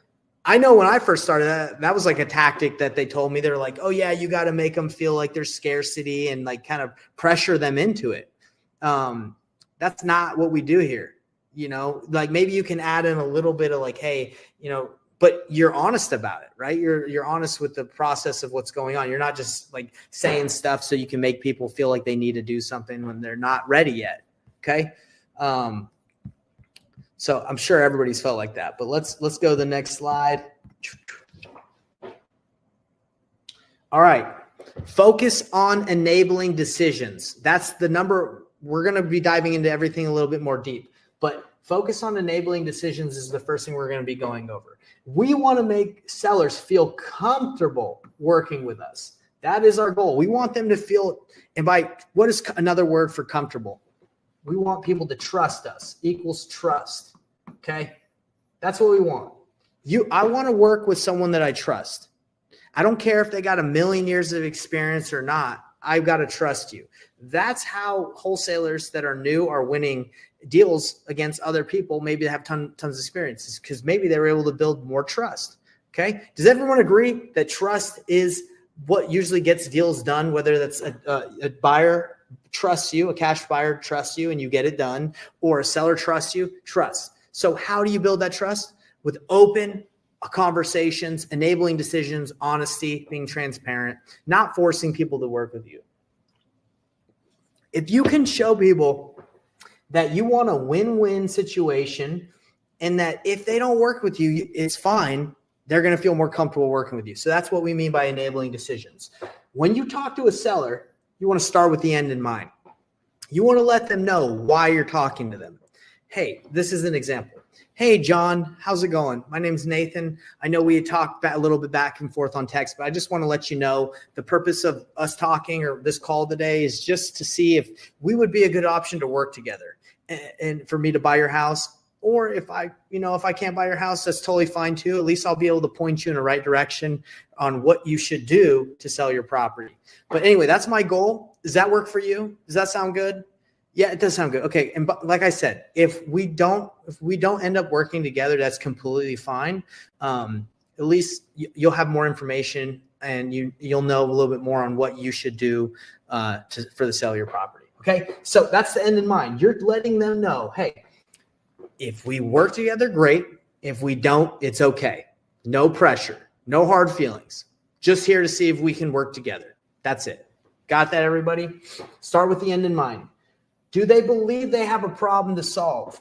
I know when I first started, that was like a tactic that they told me. They're like, oh yeah, you got to make them feel like there's scarcity and kind of pressure them into it. That's not what we do here. Maybe you can add in a little bit of hey, but you're honest about it, right? You're honest with the process of what's going on. You're not just saying stuff so you can make people feel like they need to do something when they're not ready yet. Okay. So I'm sure everybody's felt like that, but let's go to the next slide. All right. Focus on enabling decisions. That's the number. We're going to be diving into everything a little bit more deep, but focus on enabling decisions is the first thing we're going to be going over. We want to make sellers feel comfortable working with us. That is our goal. We want them to feel, and what is another word for comfortable? We want people to trust us, equals trust. Okay. That's what we want. I want to work with someone that I trust. I don't care if they got 1 million years of experience or not. I've got to trust you. That's how wholesalers that are new are winning deals against other people. Maybe they have tons of experiences because maybe they were able to build more trust. Okay. Does everyone agree that trust is what usually gets deals done, whether that's a buyer trusts you, a cash buyer trusts you and you get it done, or a seller trusts you? Trust. So how do you build that trust? With open conversations, enabling decisions, honesty, being transparent, not forcing people to work with you. If you can show people that you want a win-win situation and that if they don't work with you, it's fine, they're going to feel more comfortable working with you. So that's what we mean by enabling decisions. When you talk to a seller, you want to start with the end in mind. You want to let them know why you're talking to them. Hey, this is an example. Hey, John, how's it going? My name's Nathan. I know we had talked a little bit back and forth on text, but I just want to let you know the purpose of us talking or this call today is just to see if we would be a good option to work together and for me to buy your house. Or if I can't buy your house, that's totally fine too. At least I'll be able to point you in the right direction on what you should do to sell your property. But anyway, that's my goal. Does that work for you? Does that sound good? Yeah, it does sound good. Okay. And like I said, if we don't end up working together, that's completely fine. At least you'll have more information and you'll know a little bit more on what you should do for the sale of your property. Okay. So that's the end in mind. You're letting them know, hey, if we work together, great. If we don't, it's okay. No pressure, no hard feelings. Just here to see if we can work together. That's it. Got that, everybody? Start with the end in mind. Do they believe they have a problem to solve?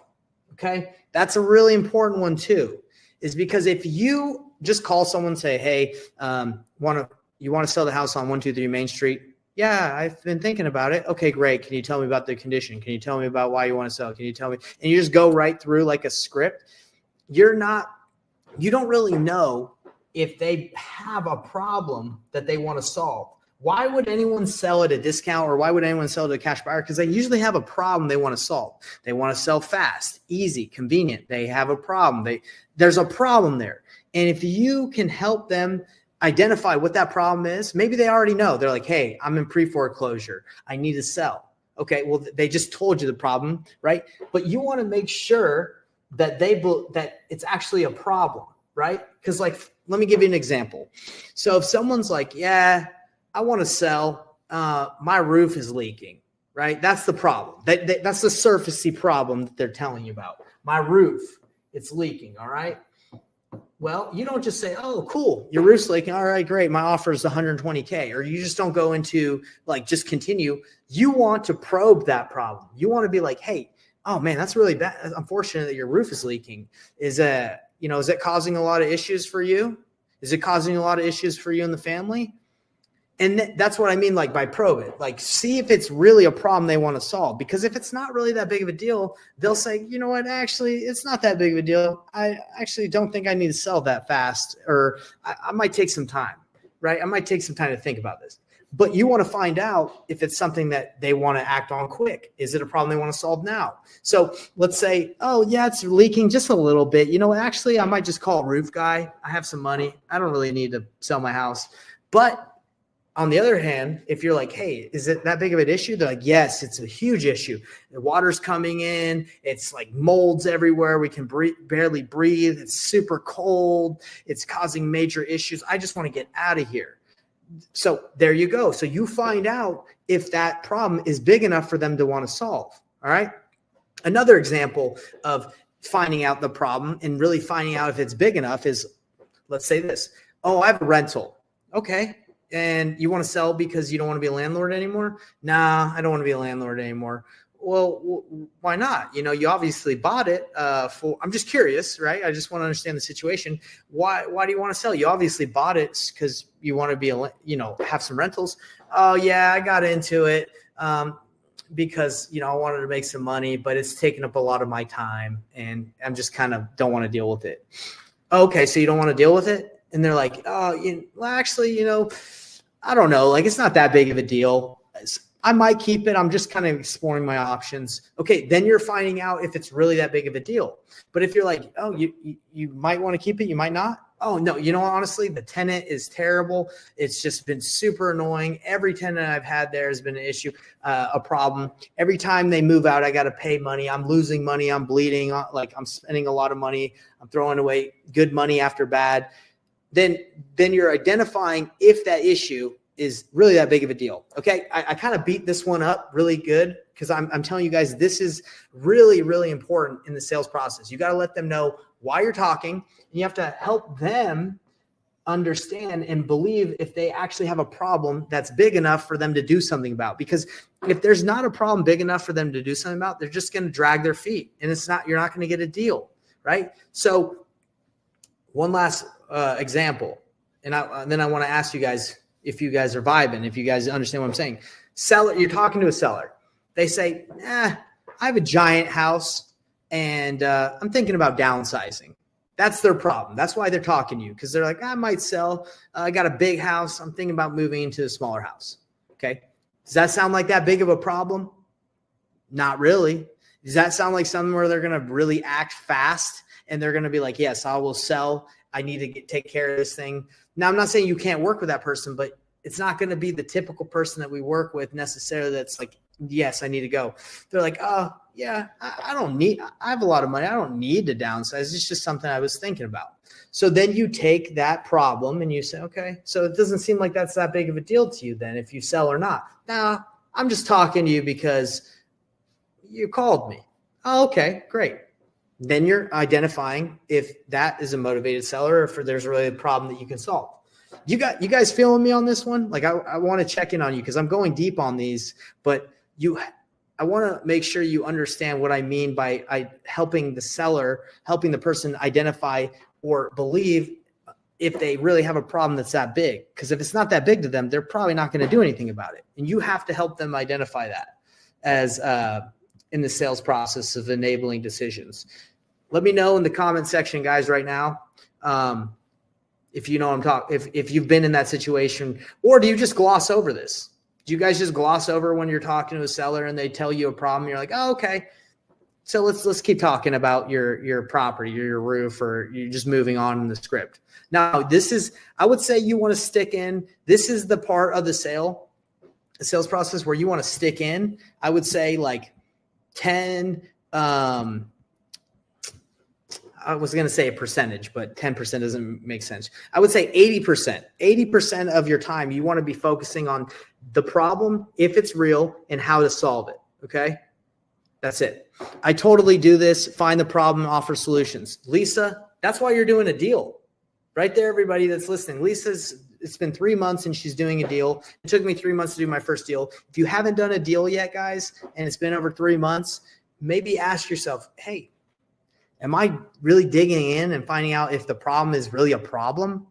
Okay. That's a really important one too, is because if you just call someone and say, hey, you want to sell the house on 123 Main Street? Yeah, I've been thinking about it. Okay, great. Can you tell me about the condition? Can you tell me about why you want to sell? Can you tell me? And you just go right through like a script. You don't really know if they have a problem that they want to solve. Why would anyone sell at a discount, or why would anyone sell to a cash buyer? Because they usually have a problem they want to solve. They want to sell fast, easy, convenient. They have a problem. There's a problem there. And if you can help them identify what that problem is, maybe they already know. They're like, hey, I'm in pre-foreclosure. I need to sell. Okay, well, they just told you the problem, right? But you want to make sure that that it's actually a problem, right? Because let me give you an example. So if someone's like, yeah, I want to sell, my roof is leaking, right? That's the problem. That's the surfacey problem that they're telling you about. My roof, it's leaking, all right? Well, you don't just say, oh, cool, your roof's leaking. All right, great. My offer is 120K. Or you just don't go into like, just continue. You want to probe that problem. You want to be like, hey, oh man, that's really bad. Unfortunate that your roof is leaking. Is it causing a lot of issues for you? Is it causing a lot of issues for you and the family? And that's what I mean, like by probe it, like see if it's really a problem they want to solve. Because if it's not really that big of a deal, they'll say, you know what, actually, it's not that big of a deal. I actually don't think I need to sell that fast, or I might take some time, right? I might take some time to think about this. But you want to find out if it's something that they want to act on quick. Is it a problem they want to solve now? So let's say, oh yeah, it's leaking just a little bit. You know, actually, I might just call a roof guy. I have some money. I don't really need to sell my house. But on the other hand, if you're like, hey, is it that big of an issue? They're like, yes, it's a huge issue. The water's coming in. It's like molds everywhere. We can barely breathe. It's super cold. It's causing major issues. I just want to get out of here. So there you go. So you find out if that problem is big enough for them to want to solve. All right. Another example of finding out the problem and really finding out if it's big enough is, let's say this. Oh, I have a rental. Okay. And you want to sell because you don't want to be a landlord anymore? Nah, I don't want to be a landlord anymore. Well, why not? You know, you obviously bought it I'm just curious, right? I just want to understand the situation. Why do you want to sell? You obviously bought it because you want to be have some rentals. Oh yeah, I got into it because, I wanted to make some money, but it's taken up a lot of my time and I'm just kind of don't want to deal with it. Okay. So you don't want to deal with it? And they're like, oh, actually, I don't know. Like, it's not that big of a deal. I might keep it. I'm just kind of exploring my options. Okay. Then you're finding out if it's really that big of a deal. But if you're like, oh, you might want to keep it, you might not. Oh no, honestly, the tenant is terrible. It's just been super annoying. Every tenant I've had there has been an issue, a problem. Every time they move out, I got to pay money. I'm losing money. I'm bleeding. Like I'm spending a lot of money. I'm throwing away good money after bad. Then you're identifying if that issue is really that big of a deal. Okay. I kind of beat this one up really good because I'm telling you guys, this is really, really important in the sales process. You got to let them know why you're talking, and you have to help them understand and believe if they actually have a problem that's big enough for them to do something about. Because if there's not a problem big enough for them to do something about, they're just going to drag their feet, and you're not going to get a deal. Right. So one last example, and then I want to ask you guys if you guys are vibing, if you guys understand what I'm saying. Seller, you're talking to a seller. They say, I have a giant house and I'm thinking about downsizing. That's their problem. That's why they're talking to you, because they're like, I might sell. I got a big house. I'm thinking about moving into a smaller house. Okay. Does that sound like that big of a problem? Not really. Does that sound like something where they're going to really act fast and they're going to be like, yes, I will sell. I need to take care of this thing. Now, I'm not saying you can't work with that person, but it's not going to be the typical person that we work with necessarily that's like, yes, I need to go. They're like, oh, yeah, I have a lot of money. I don't need to downsize. It's just something I was thinking about. So then you take that problem and you say, okay, so it doesn't seem like that's that big of a deal to you then if you sell or not. Now, I'm just talking to you because you called me. Oh, okay, great. Then you're identifying if that is a motivated seller or if there's really a problem that you can solve. You guys feeling me on this one? Like I want to check in on you because I'm going deep on these, but I want to make sure you understand what I mean by helping the person identify or believe if they really have a problem that's that big. Because if it's not that big to them, they're probably not going to do anything about it. And you have to help them identify that as in the sales process of enabling decisions. Let me know in the comment section, guys, right now. If you know what I'm talking, if you've been in that situation, or do you just gloss over this? Do you guys just gloss over when you're talking to a seller and they tell you a problem? You're like, oh, okay. So let's keep talking about your property or your roof, or you're just moving on in the script. Now, I would say you want to stick in. This is the part of the sales process where you want to stick in. I would say like 10, I was going to say a percentage, but 10% doesn't make sense. I would say 80%. 80% of your time, you want to be focusing on the problem, if it's real, and how to solve it. Okay? That's it. I totally do this. Find the problem, offer solutions. Lisa, That's why you're doing a deal. Right there, everybody that's listening. Lisa's, it's been 3 months and she's doing a deal. It took me 3 months to do my first deal. If you haven't done a deal yet, guys, and it's been over 3 months, maybe ask yourself, hey, am I really digging in and finding out if the problem is really a problem?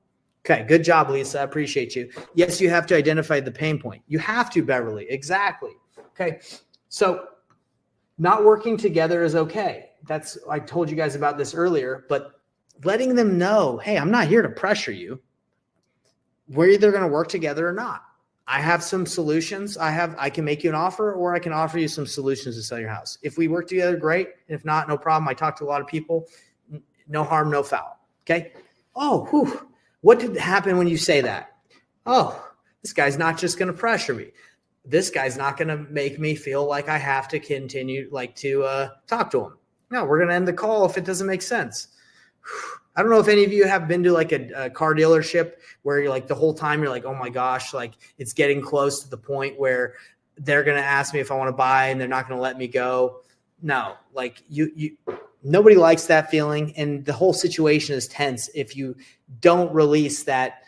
Okay, good job, Lisa. I appreciate you. Yes, you have to identify the pain point. You have to, Beverly. Exactly. Okay, so not working together is okay. I told you guys about this earlier, but letting them know, hey, I'm not here to pressure you. We're either going to work together or not. I have some solutions. I can make you an offer, or I can offer you some solutions to sell your house. If we work together, great. And if not, no problem. I talk to a lot of people. No harm, no foul. Okay. Oh, whew. What did happen when you say that? Oh, this guy's not just going to pressure me. This guy's not going to make me feel like I have to continue to talk to him. No, we're going to end the call if it doesn't make sense. I don't know if any of you have been to like a car dealership where you're like the whole time you're like, oh my gosh, like it's getting close to the point where they're going to ask me if I want to buy and they're not going to let me go. No, like nobody likes that feeling. And the whole situation is tense if you don't release that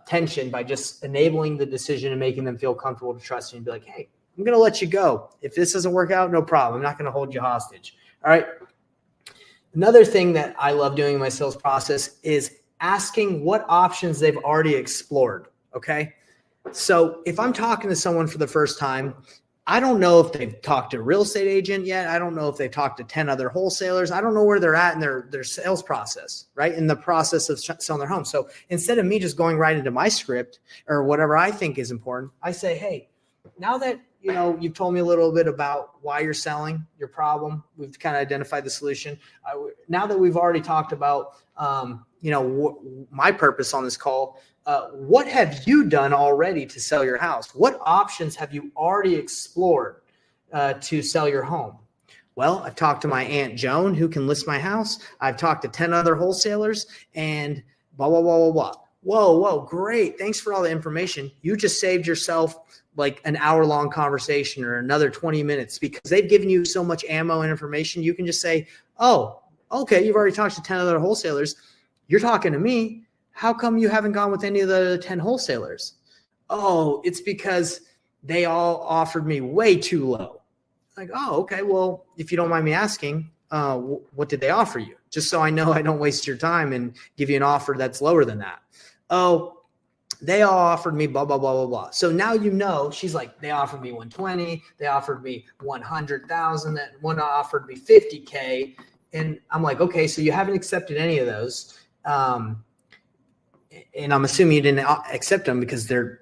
tension by just enabling the decision and making them feel comfortable to trust you and be like, hey, I'm going to let you go. If this doesn't work out, no problem. I'm not going to hold you hostage. All right. Another thing that I love doing in my sales process is asking what options they've already explored. Okay. So if I'm talking to someone for the first time, I don't know if they've talked to a real estate agent yet. I don't know if they've talked to 10 other wholesalers. I don't know where they're at in their sales process, right? In the process of selling their home. So instead of me just going right into my script or whatever I think is important, I say, hey, now that you've told me a little bit about why you're selling, your problem, we've kind of identified the solution. Now that we've already talked about, my purpose on this call, what have you done already to sell your house? What options have you already explored to sell your home? Well, I've talked to my Aunt Joan who can list my house. I've talked to 10 other wholesalers and blah, blah, blah, blah, blah. Whoa, great. Thanks for all the information. You just saved yourself like an hour-long conversation or another 20 minutes because they've given you so much ammo and information. You can just say, oh, okay, you've already talked to 10 other wholesalers. You're talking to me. How come you haven't gone with any of the 10 wholesalers? Oh, it's because they all offered me way too low. Like, oh, okay. Well, if you don't mind me asking, what did they offer you? Just so I know I don't waste your time and give you an offer that's lower than that. Oh, they all offered me blah, blah, blah, blah, blah. So now she's like, they offered me 120. They offered me 100,000. That one offered me 50K. And I'm like, okay, so you haven't accepted any of those. And I'm assuming you didn't accept them because they're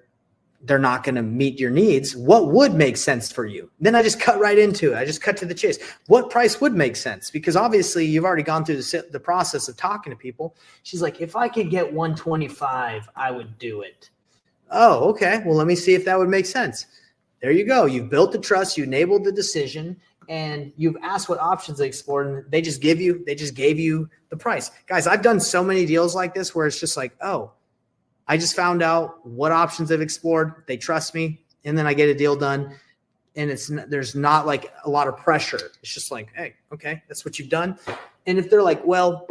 not going to meet your needs. What would make sense for you? Then I just cut right into it. I just cut to the chase. What price would make sense? Because obviously you've already gone through the process of talking to people. She's like, if I could get 125, I would do it. Oh, okay. Well, let me see if that would make sense. There you go. You've built the trust. You enabled the decision. And you've asked what options they explored, and they just gave you the price. Guys, I've done so many deals like this where it's just like, oh, I just found out what options they've explored. They trust me, and then I get a deal done, and there's not like a lot of pressure. It's just like, hey, okay, that's what you've done. And if they're like, well,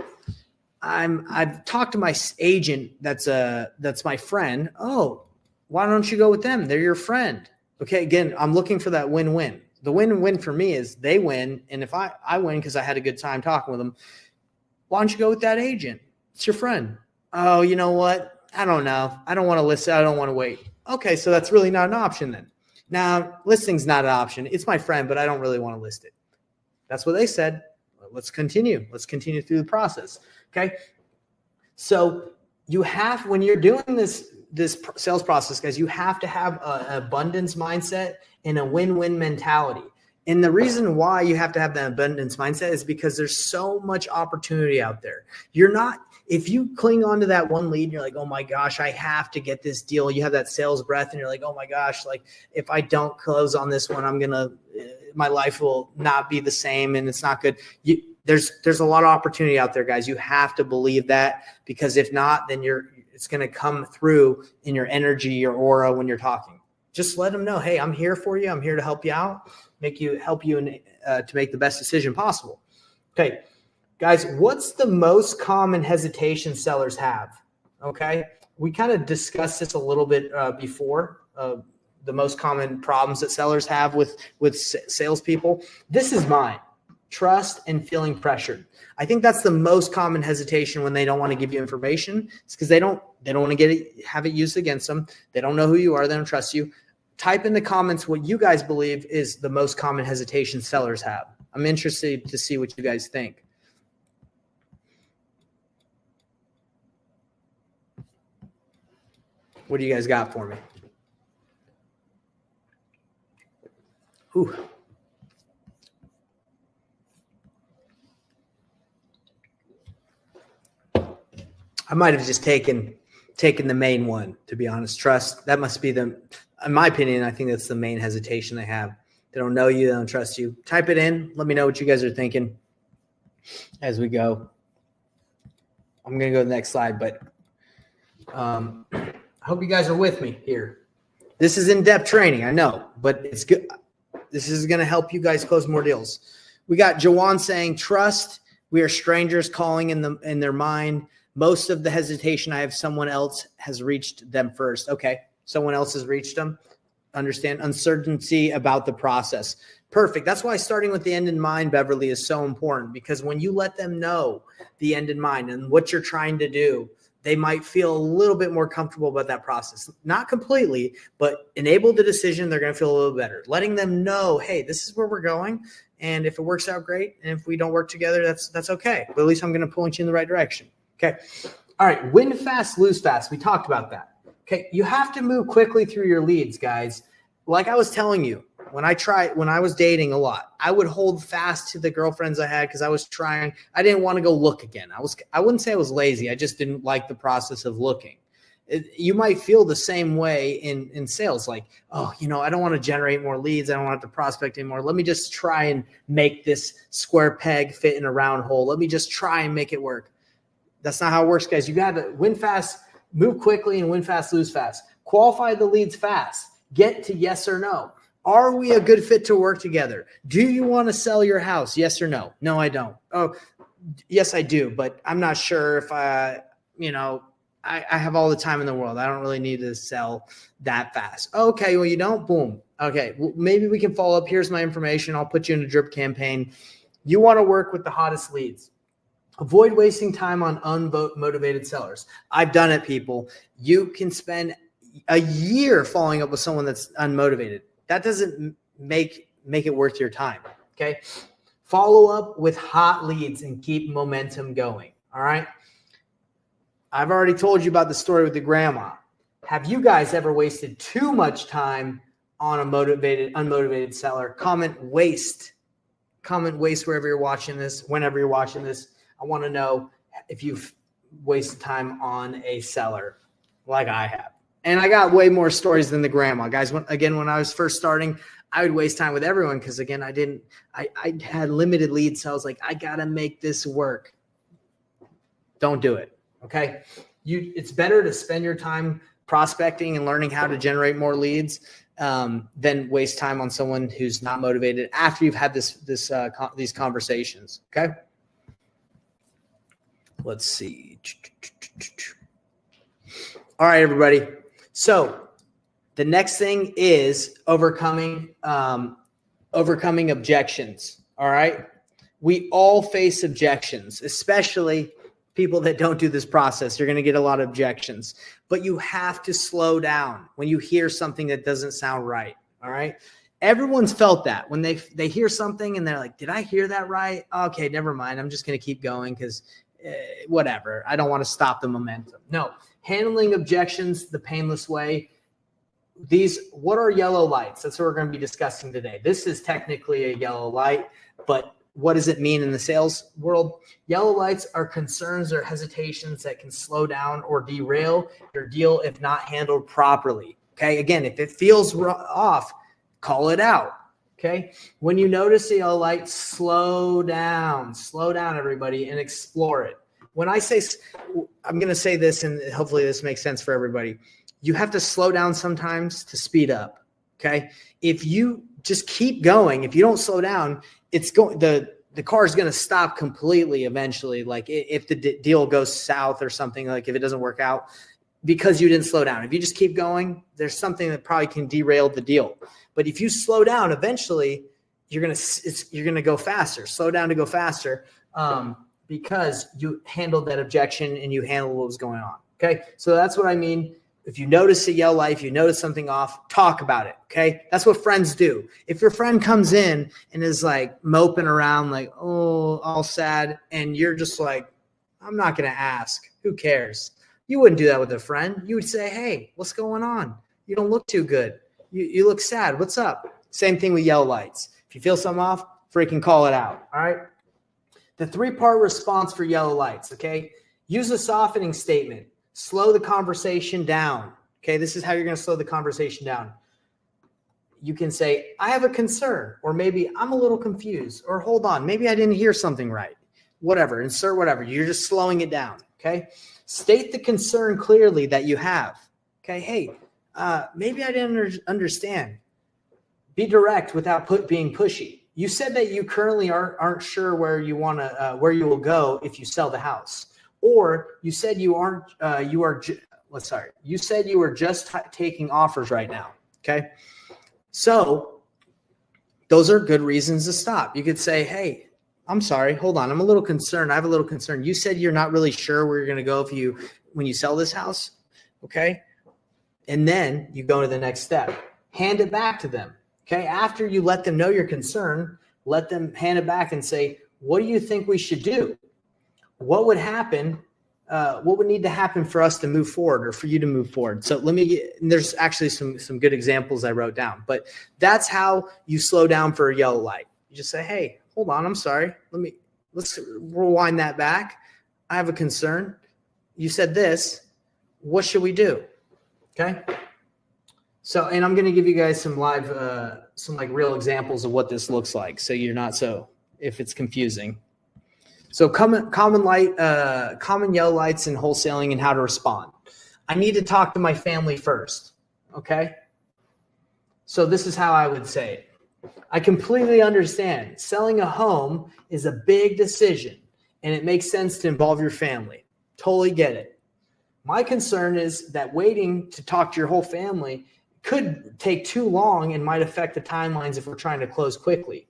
I've talked to my agent that's my friend. Oh, why don't you go with them? They're your friend. Okay, again, I'm looking for that win-win. The win-win for me is they win, and if I win because I had a good time talking with them, why don't you go with that agent? It's your friend. Oh, you know what? I don't know. I don't want to list it. I don't want to wait. Okay, so that's really not an option then. Now, listing's not an option. It's my friend, but I don't really want to list it. That's what they said. Let's continue. Let's continue through the process. Okay. So when you're doing this sales process, guys, you have to have an abundance mindset and a win-win mentality. And the reason why you have to have that abundance mindset is because there's so much opportunity out there. If you cling on to that one lead and you're like, oh my gosh, I have to get this deal. You have that sales breath and you're like, oh my gosh, like if I don't close on this one, my life will not be the same and it's not good. There's a lot of opportunity out there, guys. You have to believe that, because if not, then it's going to come through in your energy, your aura when you're talking. Just let them know, hey, I'm here for you. I'm here to help you out, help you to make the best decision possible. Okay. Guys, what's the most common hesitation sellers have? Okay. We kind of discussed this a little bit before, the most common problems that sellers have with salespeople. This is mine: trust and feeling pressured. I think that's the most common hesitation when they don't want to give you information. It's because they don't want to have it used against them. They don't know who you are. They don't trust you. Type in the comments what you guys believe is the most common hesitation sellers have. I'm interested to see what you guys think. What do you guys got for me? Whew. I might have just taken the main one, to be honest. Trust, that must be in my opinion, I think that's the main hesitation they have. They don't know you, they don't trust you. Type it in. Let me know what you guys are thinking as we go. I'm going to go to the next slide, but I hope you guys are with me here. This is in-depth training, I know, but it's good. This is going to help you guys close more deals. We got Jawan saying, trust, we are strangers calling in their mind. Most of the hesitation I have, someone else has reached them first. Okay, someone else has reached them. Understand uncertainty about the process. Perfect. That's why starting with the end in mind, Beverly, is so important, because when you let them know the end in mind and what you're trying to do, they might feel a little bit more comfortable about that process. Not completely, but enable the decision. They're going to feel a little better. Letting them know, hey, this is where we're going. And if it works out, great. And if we don't work together, that's okay. But at least I'm going to point you in the right direction. Okay. All right. Win fast, lose fast. We talked about that. Okay. You have to move quickly through your leads, guys. Like I was telling you, when I was dating a lot, I would hold fast to the girlfriends I had because I didn't want to go look again. I wouldn't say I was lazy. I just didn't like the process of looking. You might feel the same way in sales. Like, oh, I don't want to generate more leads. I don't want to prospect anymore. Let me just try and make this square peg fit in a round hole. Let me just try and make it work. That's not how it works, guys. You got to win fast, move quickly, and win fast, lose fast. Qualify the leads fast. Get to yes or no. Are we a good fit to work together? Do you want to sell your house? Yes or no? No, I don't. Oh, yes, I do. But I'm not sure if I have all the time in the world. I don't really need to sell that fast. Okay, well, you don't? Boom. Okay, well, maybe we can follow up. Here's my information. I'll put you in a drip campaign. You want to work with the hottest leads. Avoid wasting time on unmotivated sellers. I've done it, people. You can spend a year following up with someone that's unmotivated. That doesn't make it worth your time, okay? Follow up with hot leads and keep momentum going, all right? I've already told you about the story with the grandma. Have you guys ever wasted too much time on a unmotivated seller? Comment waste wherever you're watching this, whenever you're watching this. I want to know if you've wasted time on a seller like I have. And I got way more stories than the grandma. Guys, when I was first starting, I would waste time with everyone because, again, I had limited leads. So I was like, I got to make this work. Don't do it, okay? It's better to spend your time prospecting and learning how to generate more leads than waste time on someone who's not motivated after you've had these conversations, okay? Let's see. All right, everybody. So the next thing is overcoming objections. All right. We all face objections, especially people that don't do this process. You're going to get a lot of objections, but you have to slow down when you hear something that doesn't sound right. All right. Everyone's felt that when they hear something and they're like, did I hear that right? Okay, never mind. I'm just going to keep going because whatever. I don't want to stop the momentum. No. Handling objections the painless way. What are yellow lights? That's what we're going to be discussing today. This is technically a yellow light, but what does it mean in the sales world? Yellow lights are concerns or hesitations that can slow down or derail your deal if not handled properly. Okay. Again, if it feels off, call it out. Okay. When you notice a yellow light, slow down, everybody, and explore it. When I say, I'm going to say this, and hopefully this makes sense for everybody. You have to slow down sometimes to speed up. Okay. If you just keep going, if you don't slow down, the the car is going to stop completely eventually. Like if the deal goes south or something, like if it doesn't work out because you didn't slow down. If you just keep going, there's something that probably can derail the deal. But if you slow down, eventually you're going to go faster, slow down to go faster, because you handled that objection and you handled what was going on. Okay. So that's what I mean. If you notice a yellow light, if you notice something off, talk about it. Okay. That's what friends do. If your friend comes in and is like moping around, like, oh, all sad, and you're just like, I'm not going to ask. Who cares? You wouldn't do that with a friend. You would say, hey, what's going on? You don't look too good. You look sad. What's up? Same thing with yellow lights. If you feel something off, freaking call it out. All right. The 3-part response for yellow lights. Okay. Use a softening statement. Slow the conversation down. Okay. This is how you're going to slow the conversation down. You can say, I have a concern, or maybe I'm a little confused, or hold on, maybe I didn't hear something right. Whatever, insert whatever. You're just slowing it down. Okay. State the concern clearly that you have. Okay. Hey, maybe I didn't understand. Be direct without being pushy. You said that you currently aren't sure where you want to where you will go if you sell the house, or you said you said you were just taking offers right now. Okay, so those are good reasons to stop. You could say, hey, I'm sorry, hold on, I'm a little concerned. I have a little concern. You said you're not really sure where you're going to go when you sell this house. Okay, and then you go to the next step. Hand it back to them. Okay, after you let them know your concern, let them hand it back and say, what do you think we should do? What would happen? What would need to happen for us to move forward, or for you to move forward? So there's actually some good examples I wrote down, but that's how you slow down for a yellow light. You just say, hey, hold on, I'm sorry. Let's rewind that back. I have a concern. You said this. What should we do? Okay. So, and I'm going to give you guys some live, some like real examples of what this looks like. So you're not if it's confusing. So common yellow lights in wholesaling and how to respond. I need to talk to my family first. Okay. So this is how I would say it. I completely understand. Selling a home is a big decision, and it makes sense to involve your family. Totally get it. My concern is that waiting to talk to your whole family could take too long and might affect the timelines if we're trying to close quickly.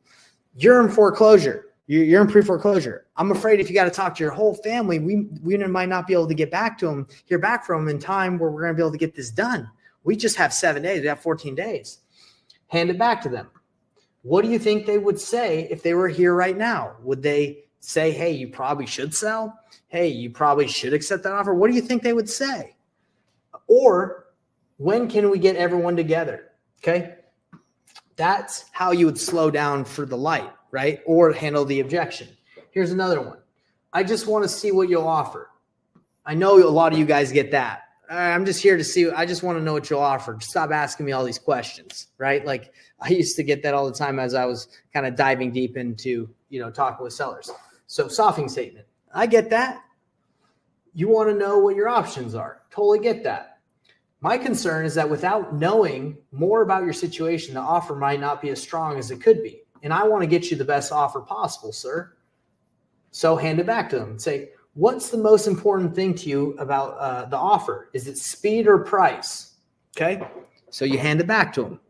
You're in foreclosure. You're in pre-foreclosure. I'm afraid if you got to talk to your whole family, we might not be able to hear back from them in time where we're going to be able to get this done. We just have 7 days. We have 14 days. Hand it back to them. What do you think they would say if they were here right now? Would they say, hey, you probably should sell? Hey, you probably should accept that offer? What do you think they would say? Or when can we get everyone together? Okay. That's how you would slow down for the light, right? Or handle the objection. Here's another one. I just want to see what you'll offer. I know a lot of you guys get that. I'm just here to see. I just want to know what you'll offer. Stop asking me all these questions, right? Like I used to get that all the time as I was kind of diving deep into, talking with sellers. So softening statement. I get that. You want to know what your options are. Totally get that. My concern is that without knowing more about your situation, the offer might not be as strong as it could be. And I want to get you the best offer possible, sir. So hand it back to them and say, what's the most important thing to you about the offer? Is it speed or price? Okay. So you hand it back to them.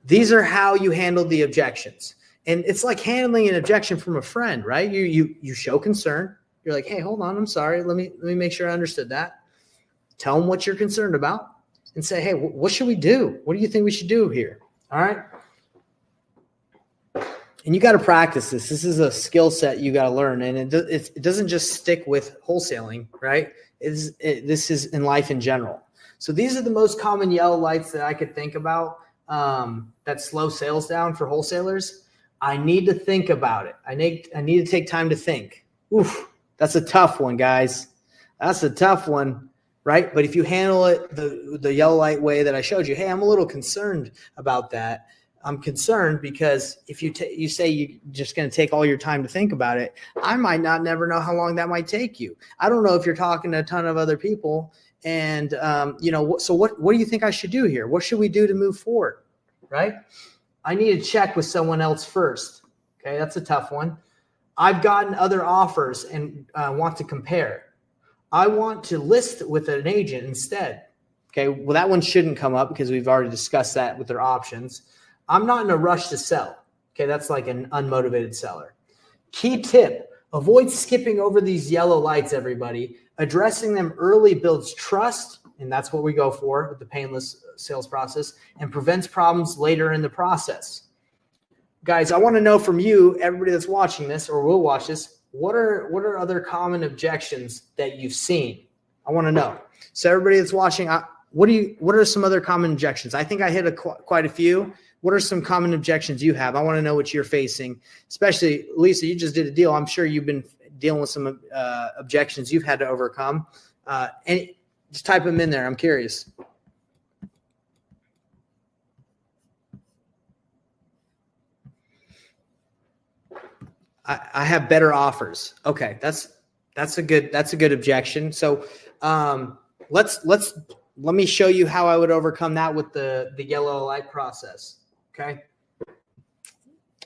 These are how you handle the objections. And it's like handling an objection from a friend, right? You show concern. You're like, hey, hold on. I'm sorry. Let me make sure I understood that. Tell them what you're concerned about. And say, hey, what should we do? What do you think we should do here? All right. And you got to practice this. This is a skill set you got to learn. And it doesn't just stick with wholesaling, right? This is in life in general. So these are the most common yellow lights that I could think about that slow sales down for wholesalers. I need to think about it. I need to take time to think. Oof, that's a tough one, guys. That's a tough one. Right. But if you handle it the yellow light way that I showed you, hey, I'm a little concerned about that. I'm concerned because if you say you're just going to take all your time to think about it, I might never know how long that might take you. I don't know if you're talking to a ton of other people. And, so what do you think I should do here? What should we do to move forward? Right. I need to check with someone else first. Okay. That's a tough one. I've gotten other offers and want to compare. I want to list with an agent instead. Okay, well, that one shouldn't come up because we've already discussed that with their options. I'm not in a rush to sell. Okay, that's like an unmotivated seller. Key tip, avoid skipping over these yellow lights, everybody. Addressing them early builds trust, and that's what we go for with the painless sales process, and prevents problems later in the process. Guys, I want to know from you, everybody that's watching this or will watch this, what are other common objections that you've seen? I want to know. So everybody that's watching, what are some other common objections? I think I hit quite a few. What are some common objections you have? I want to know what you're facing, especially Lisa, you just did a deal. I'm sure you've been dealing with some objections you've had to overcome. And just type them in there. I'm curious. I have better offers. Okay, that's a good objection. So let me show you how I would overcome that with the yellow light process. Okay,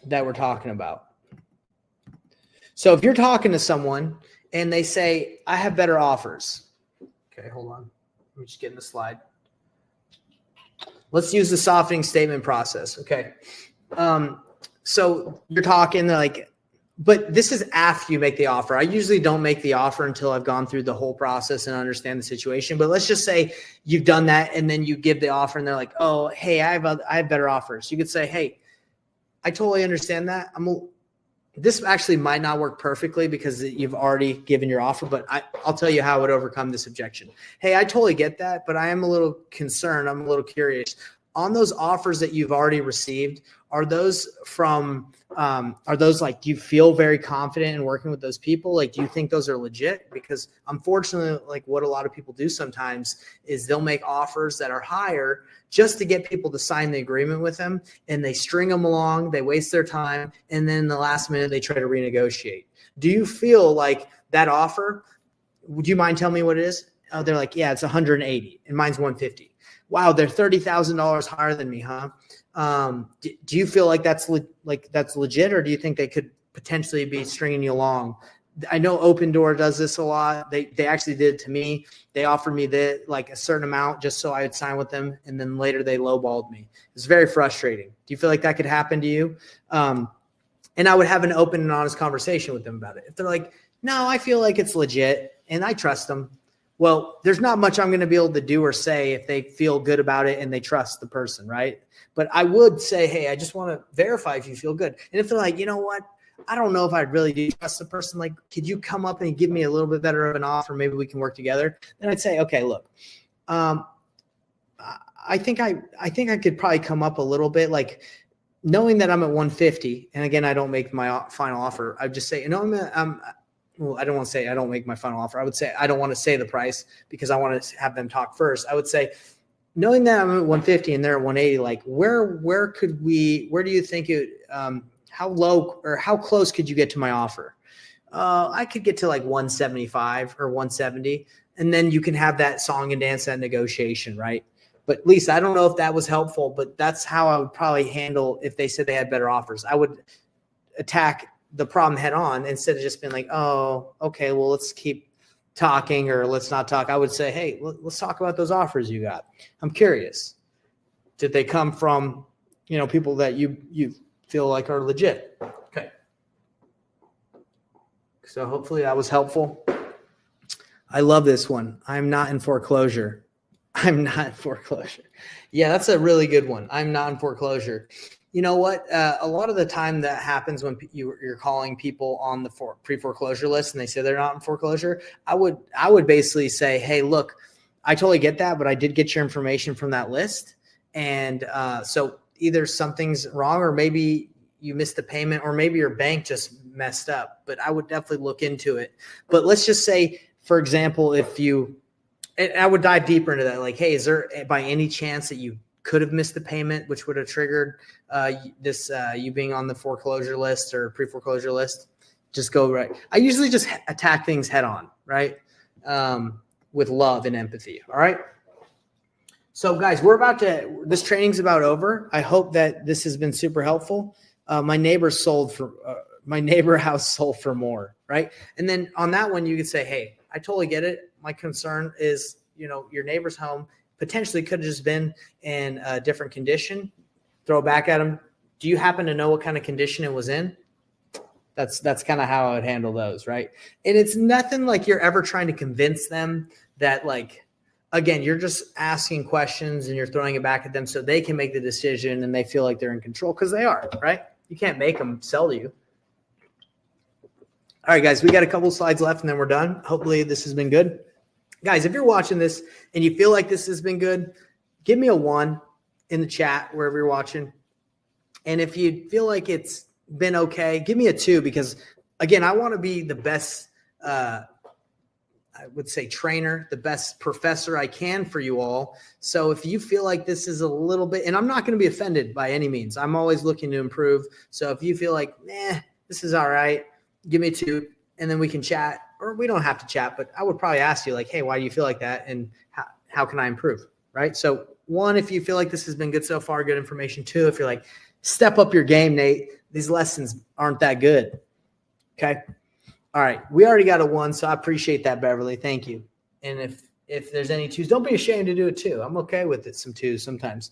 that we're talking about. So if you're talking to someone and they say, I have better offers. Okay, hold on. Let me just get in the slide. Let's use the softening statement process. Okay. So you're talking like, but this is after you make the offer. I usually don't make the offer until I've gone through the whole process and understand the situation. But let's just say you've done that and then you give the offer and they're like, oh, hey, I have better offers. You could say, hey, I totally understand that. This actually might not work perfectly because you've already given your offer, but I'll tell you how I would overcome this objection. Hey, I totally get that, but I am a little concerned. I'm a little curious. On those offers that you've already received, are those like, do you feel very confident in working with those people? Like, do you think those are legit? Because unfortunately, like what a lot of people do sometimes is they'll make offers that are higher just to get people to sign the agreement with them, and they string them along, they waste their time, and then the last minute they try to renegotiate. Do you feel like that offer, would you mind telling me what it is? Oh, they're like, yeah, it's 180 and mine's 150. Wow, they're $30,000 higher than me, huh? Do you feel like that's legit, or do you think they could potentially be stringing you along? I know Open Door does this a lot. They actually did it to me. They offered me like a certain amount just so I would sign with them, and then later they lowballed me. It's very frustrating. Do you feel like that could happen to you? And I would have an open and honest conversation with them about it. If they're like, no, I feel like it's legit and I trust them. Well, there's not much I'm going to be able to do or say if they feel good about it and they trust the person, right? But I would say, hey, I just want to verify if you feel good. And if they're like, you know what, I don't know if I really do trust the person. Like, could you come up and give me a little bit better of an offer? Maybe we can work together. Then I'd say, okay, look, I think I could probably come up a little bit, like knowing that I'm at 150. And again, I don't make my final offer. I'd just say, you know, well, I don't want to say I don't make my final offer. I would say I don't want to say the price because I want to have them talk first. I would say, knowing that I'm at 150 and they're at 180, like where do you think it, how low or how close could you get to my offer? I could get to like 175 or 170, and then you can have that song and dance, that negotiation, right? But Lisa, I don't know if that was helpful, but that's how I would probably handle if they said they had better offers. I would attack the problem head on instead of just being like, oh, okay, well, let's keep talking or let's not talk. I would say, hey, let's talk about those offers you got. I'm curious. Did they come from, people that you feel like are legit? Okay. So hopefully that was helpful. I love this one. I'm not in foreclosure. I'm not in foreclosure. Yeah, that's a really good one. I'm not in foreclosure. You know what? A lot of the time that happens when you're calling people on the pre-foreclosure list and they say they're not in foreclosure. I would basically say, hey, look, I totally get that, but I did get your information from that list. And so either something's wrong or maybe you missed the payment or maybe your bank just messed up. But I would definitely look into it. But let's just say, for example, and I would dive deeper into that. Like, hey, is there by any chance that you could have missed the payment, which would have triggered you being on the foreclosure list or pre-foreclosure list? Just go right. I usually just attack things head on, right? With love and empathy. All right. So guys, this training's about over. I hope that this has been super helpful. My neighbor sold my neighbor house sold for more, right? And then on that one, you could say, hey, I totally get it. My concern is, your neighbor's home potentially could have just been in a different condition. Throw it back at them. Do you happen to know what kind of condition it was in? That's kind of how I would handle those, right? And it's nothing like you're ever trying to convince them that, like, again, you're just asking questions and you're throwing it back at them so they can make the decision and they feel like they're in control, because they are, right? You can't make them sell to you. All right, guys, we got a couple slides left and then we're done. Hopefully this has been good. Guys, if you're watching this and you feel like this has been good, give me a 1 in the chat wherever you're watching. And if you feel like it's been okay, give me a 2, because, again, I want to be the best, I would say, trainer, the best professor I can for you all. So if you feel like this is a little bit, and I'm not going to be offended by any means. I'm always looking to improve. So if you feel like, this is all right, give me a 2, and then we can chat. Or we don't have to chat, but I would probably ask you, like, hey, why do you feel like that? And how can I improve, right? So 1, if you feel like this has been good so far, good information. 2, if you're like, step up your game, Nate. These lessons aren't that good. Okay. All right. We already got a 1, so I appreciate that, Beverly. Thank you. And if there's any 2s, don't be ashamed to do it too. I'm okay with it. Some 2s sometimes.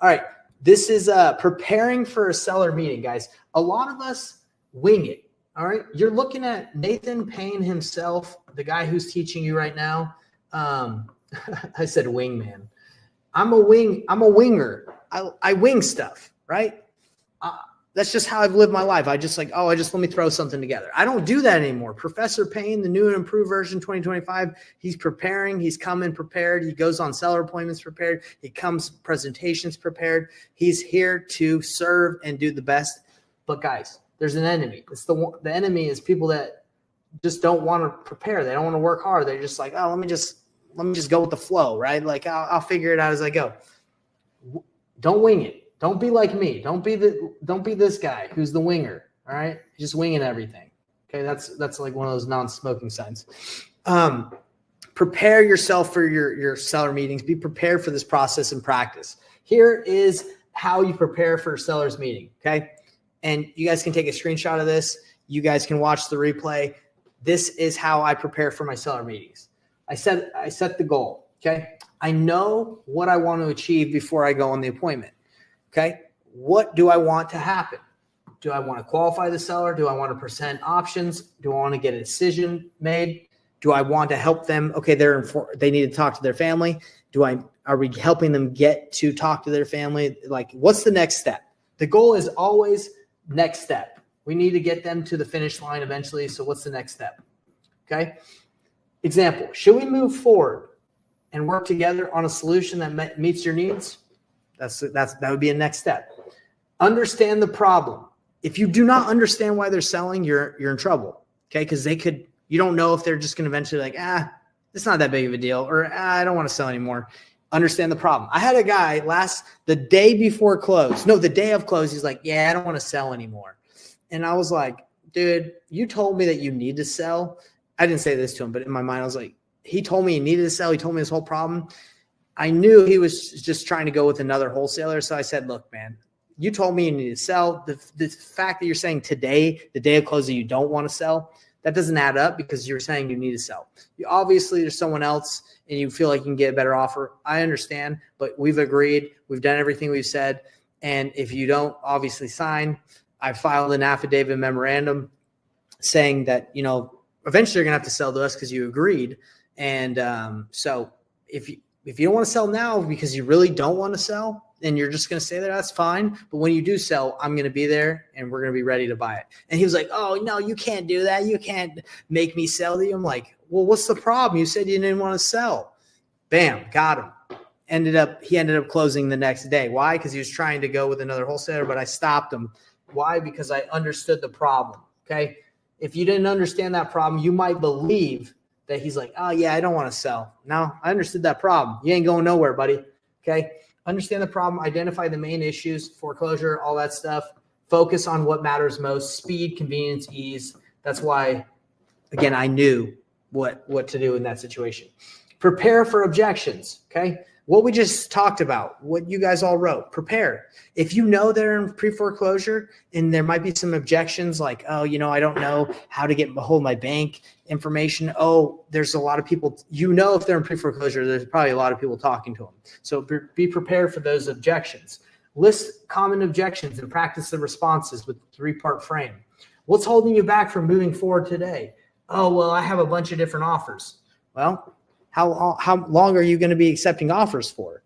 All right. This is preparing for a seller meeting, guys. A lot of us wing it. All right. You're looking at Nathan Payne himself, the guy who's teaching you right now. I said wingman. I'm a winger. I wing stuff, right? That's just how I've lived my life. I just let me throw something together. I don't do that anymore. Professor Payne, the new and improved version 2025, he's preparing. He's coming prepared. He goes on seller appointments prepared. He comes presentations prepared. He's here to serve and do the best. But guys, there's an enemy. It's the enemy is people that just don't want to prepare. They don't want to work hard. They're just like, oh, let me just go with the flow, right? Like I'll figure it out as I go. Don't wing it. Don't be like me. Don't be this guy who's the winger. All right, just winging everything. Okay, that's like one of those non-smoking signs. Prepare yourself for your seller meetings. Be prepared for this process and practice. Here is how you prepare for a seller's meeting. Okay, and you guys can take a screenshot of this. You guys can watch the replay. This is how I prepare for my seller meetings. I set the goal. Okay, I know what I want to achieve before I go on the appointment. Okay, what do I want to happen? Do I want to qualify the seller? Do I want to present options? Do I want to get a decision made? Do I want to help them? Okay, they need to talk to their family. Are we helping them get to talk to their family? Like, what's the next step? The goal is always next step. We need to get them to the finish line eventually. So what's the next step? Okay. Example, should we move forward and work together on a solution that meets your needs? That would be a next step. Understand the problem. If you do not understand why they're selling, you're in trouble. Okay, because you don't know if they're just going to eventually like, it's not that big of a deal, or I don't want to sell anymore. Understand the problem. I had a guy the day of close. He's like, I don't want to sell anymore. And I was like, dude, you told me that you need to sell. I didn't say this to him, but in my mind, I was like, he told me he needed to sell. He told me his whole problem. I knew he was just trying to go with another wholesaler. So I said, look, man, you told me you need to sell. The fact that you're saying today, the day of closing, you don't want to sell, that doesn't add up because you're saying you need to sell. Obviously, there's someone else and you feel like you can get a better offer. I understand, but we've agreed. We've done everything we've said. And if you don't obviously sign, I filed an affidavit memorandum saying that, eventually you're going to have to sell to us because you agreed. And so if you don't want to sell now because you really don't want to sell and you're just going to stay there, that's fine. But when you do sell, I'm going to be there and we're going to be ready to buy it. And he was like, oh, no, you can't do that. You can't make me sell to you. I'm like, well, what's the problem? You said you didn't want to sell. Bam, got him. He ended up closing the next day. Why? Because he was trying to go with another wholesaler, but I stopped him. Why? Because I understood the problem. Okay. If you didn't understand that problem, you might believe that he's like, oh, yeah, I don't want to sell. No, I understood that problem. You ain't going nowhere, buddy. Okay. Understand the problem, identify the main issues, foreclosure, all that stuff. Focus on what matters most, speed, convenience, ease. That's why, again, I knew what to do in that situation. Prepare for objections. Okay. what we just talked about, what you guys all wrote, prepare. If you know they're in pre-foreclosure and there might be some objections like, oh, I don't know how to get a hold of my bank information. Oh, there's a lot of people, if they're in pre-foreclosure, there's probably a lot of people talking to them. So be prepared for those objections. List common objections and practice the responses with a 3-part frame. What's holding you back from moving forward today? Oh, well, I have a bunch of different offers. Well, how long are you going to be accepting offers for?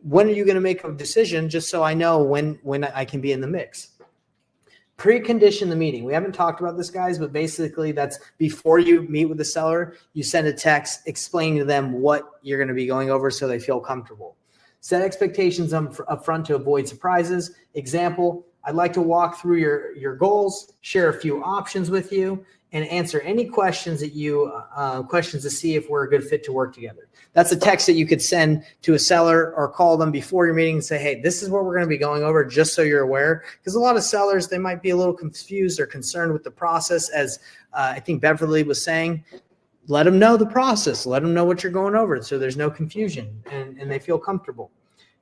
When are you going to make a decision, just so I know when I can be in the mix? Precondition the meeting. We haven't talked about this, guys, but basically that's before you meet with the seller, you send a text explaining to them what you're going to be going over so they feel comfortable. Set expectations up front to avoid surprises. Example, I'd like to walk through your goals, share a few options with you, and answer any questions questions to see if we're a good fit to work together. That's a text that you could send to a seller or call them before your meeting and say, hey, this is what we're going to be going over, just so you're aware. Because a lot of sellers, they might be a little confused or concerned with the process. As I think Beverly was saying, let them know the process. Let them know what you're going over so there's no confusion and they feel comfortable.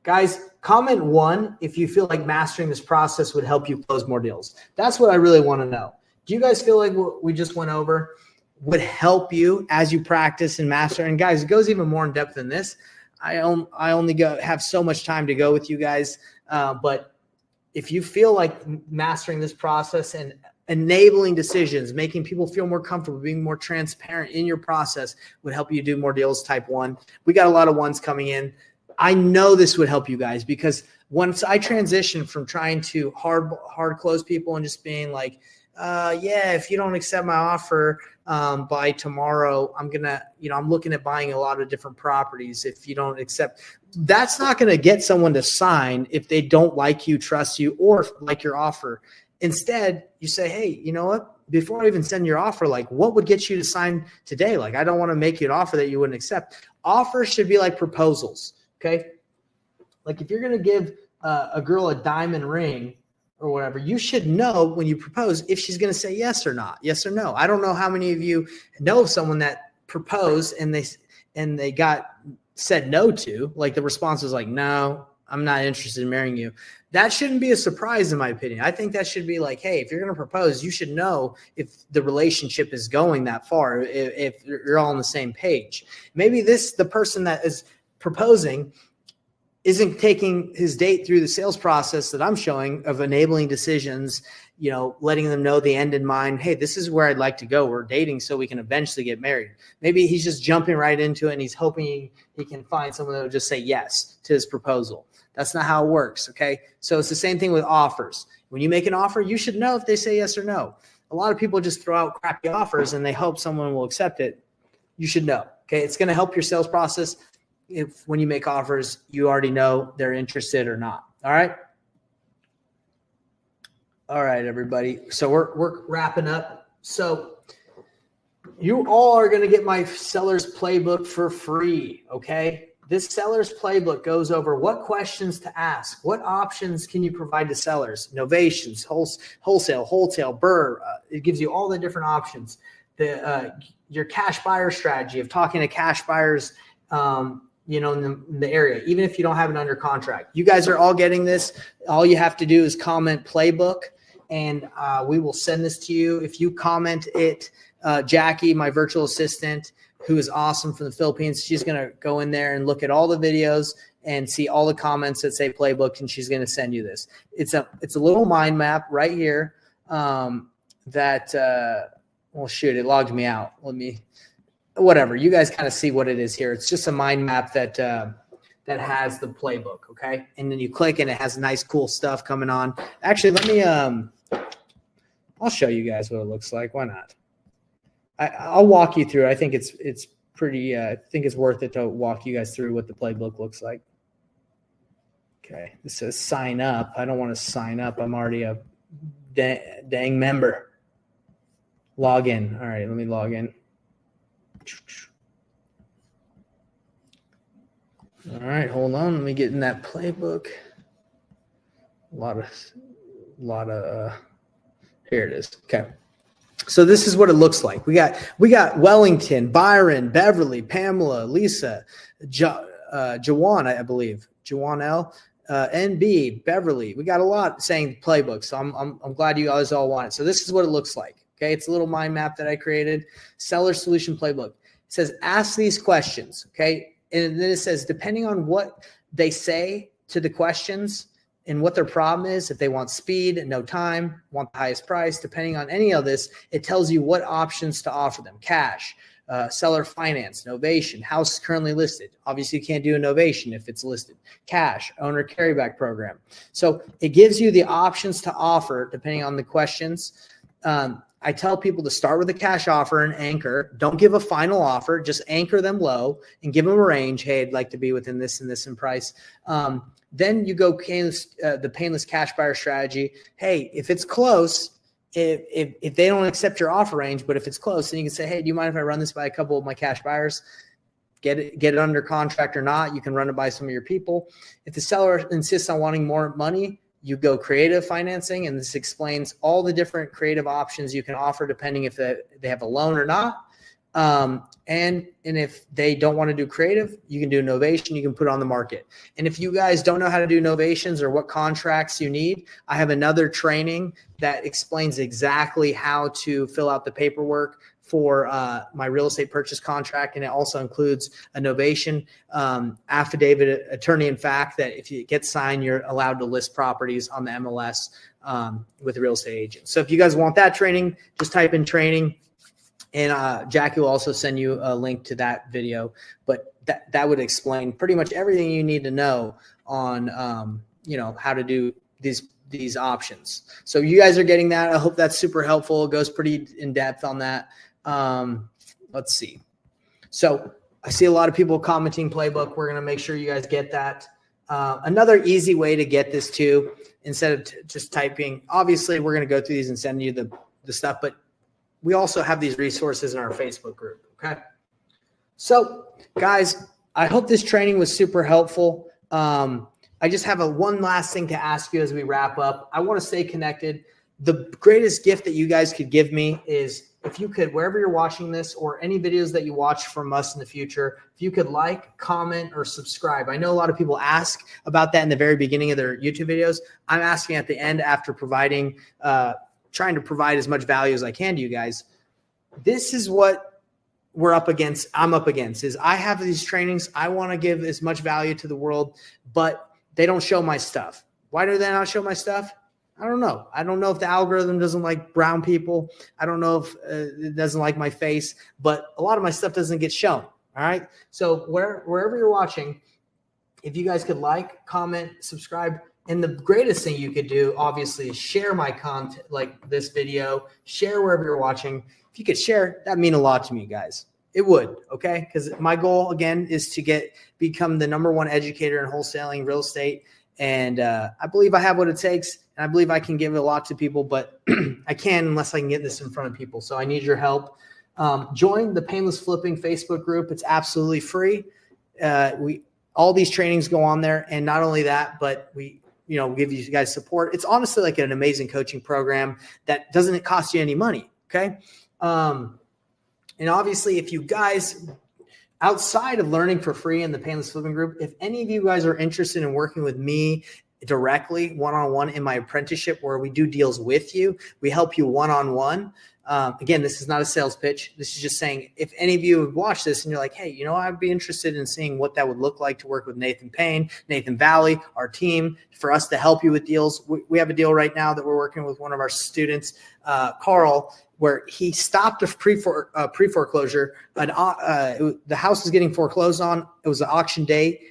Guys, comment 1 if you feel like mastering this process would help you close more deals. That's what I really want to know. Do you guys feel like what we just went over would help you as you practice and master? And guys, it goes even more in depth than this. I only have so much time to go with you guys. But if you feel like mastering this process and enabling decisions, making people feel more comfortable, being more transparent in your process would help you do more deals, type 1. We got a lot of 1s coming in. I know this would help you guys because once I transitioned from trying to hard close people and just being like, yeah, if you don't accept my offer by tomorrow, I'm looking at buying a lot of different properties. If you don't accept, that's not going to get someone to sign if they don't like you, trust you, or like your offer. Instead, you say, hey, you know what? Before I even send your offer, like what would get you to sign today? Like, I don't want to make you an offer that you wouldn't accept. Offers should be like proposals. Okay. Like if you're going to give a girl a diamond ring or whatever, you should know when you propose if she's going to say yes or not, yes or no. I don't know how many of you know of someone that proposed and they got said no to, like the response was like, no, I'm not interested in marrying you. That shouldn't be a surprise in my opinion. I think that should be like, hey, if you're going to propose, you should know if the relationship is going that far, if you're all on the same page. Maybe the person that is proposing isn't taking his date through the sales process that I'm showing of enabling decisions, letting them know the end in mind. Hey, this is where I'd like to go. We're dating so we can eventually get married. Maybe he's just jumping right into it and he's hoping he can find someone that will just say yes to his proposal. That's not how it works. Okay. So it's the same thing with offers. When you make an offer, you should know if they say yes or no. A lot of people just throw out crappy offers and they hope someone will accept it. You should know. Okay. It's going to help your sales process. If when you make offers, you already know they're interested or not. All right. All right, everybody. So we're wrapping up. So you all are going to get my seller's playbook for free. Okay. This seller's playbook goes over what questions to ask, what options can you provide to sellers, novations, wholesale, BRRRR. It gives you all the different options. Your cash buyer strategy of talking to cash buyers, in the area, even if you don't have it under contract. You guys are all getting this. All you have to do is comment playbook, and we will send this to you. If you comment it, Jackie, my virtual assistant, who is awesome from the Philippines, she's going to go in there and look at all the videos and see all the comments that say playbook, and she's going to send you this. It's a little mind map right here it logged me out. Whatever, you guys kind of see what it is here. It's just a mind map that has the playbook, okay? And then you click and it has nice, cool stuff coming on. Actually, let me I'll show you guys what it looks like. Why not? I'll walk you through. I think it's pretty. I think it's worth it to walk you guys through what the playbook looks like. Okay, this says sign up. I don't want to sign up. I'm already a dang member. Log in. All right, let me log in. All right, hold on. Let me get in that playbook. A lot of here it is. Okay. So this is what it looks like. We got Wellington, Byron, Beverly, Pamela, Lisa, Jawan, I believe, Jawan L. NB, Beverly. We got a lot saying playbook. So I'm glad you guys all want it. So this is what it looks like. Okay. It's a little mind map that I created. Seller solution playbook. It says, ask these questions. Okay. And then it says, depending on what they say to the questions and what their problem is, if they want speed, no time, want the highest price, depending on any of this, it tells you what options to offer them. Cash, seller finance, novation, house currently listed. Obviously, you can't do a novation if it's listed. Cash, owner carryback program. So it gives you the options to offer depending on the questions. I tell people to start with a cash offer and anchor. Don't give a final offer. Just anchor them low and give them a range. Hey, I'd like to be within this and this in price. Then you go the painless cash buyer strategy. Hey, if it's close, if they don't accept your offer range, but if it's close, then you can say, hey, do you mind if I run this by a couple of my cash buyers? Get it under contract or not. You can run it by some of your people. If the seller insists on wanting more money, you go creative financing, and this explains all the different creative options you can offer depending if they have a loan or not. And if they don't want to do creative, you can do novation, you can put it on the market. And if you guys don't know how to do novations or what contracts you need, I have another training that explains exactly how to fill out the paperwork for my real estate purchase contract. And it also includes a novation affidavit, attorney in fact, that if it gets signed, you're allowed to list properties on the MLS with a real estate agent. So if you guys want that training, just type in training. And Jackie will also send you a link to that video, but that would explain pretty much everything you need to know on, how to do these options. So you guys are getting that. I hope that's super helpful. It goes pretty in depth on that. Let's see. So I see a lot of people commenting playbook. We're going to make sure you guys get that. Another easy way to get this too, instead of just typing, obviously we're going to go through these and send you the stuff, but we also have these resources in our Facebook group. Okay. So guys, I hope this training was super helpful. I just have one last thing to ask you as we wrap up. I want to stay connected. The greatest gift that you guys could give me is if you could, wherever you're watching this or any videos that you watch from us in the future, if you could like, comment, or subscribe. I know a lot of people ask about that in the very beginning of their YouTube videos. I'm asking at the end after trying to provide as much value as I can to you guys. This is what we're up against. I'm up against is I have these trainings. I want to give as much value to the world, but they don't show my stuff. Why do they not show my stuff? I don't know. I don't know if the algorithm doesn't like brown people. I don't know if it doesn't like my face, but a lot of my stuff doesn't get shown. All right. So wherever you're watching, if you guys could like, comment, subscribe. And the greatest thing you could do, obviously, is share my content, like this video, share wherever you're watching. If you could share, that'd mean a lot to me, guys. It would, okay? Because my goal, again, is to become the #1 educator in wholesaling real estate. And I believe I have what it takes, and I believe I can give a lot to people, but I can't unless I can get this in front of people. So I need your help. Join the Painless Flipping Facebook group. It's absolutely free. All these trainings go on there, and not only that, but we give you guys support. It's honestly like an amazing coaching program that doesn't cost you any money. Okay. And obviously if you guys outside of learning for free in the Painless Flipping group, if any of you guys are interested in working with me directly one-on-one in my apprenticeship where we do deals with you, we help you one-on-one. Again, this is not a sales pitch. This is just saying if any of you have watched this and you're like, hey, I'd be interested in seeing what that would look like to work with Nathan Payne, Nathan Valley, our team, for us to help you with deals. We have a deal right now that we're working with one of our students, Carl, where he stopped a pre-foreclosure. The house was getting foreclosed on. It was an auction date.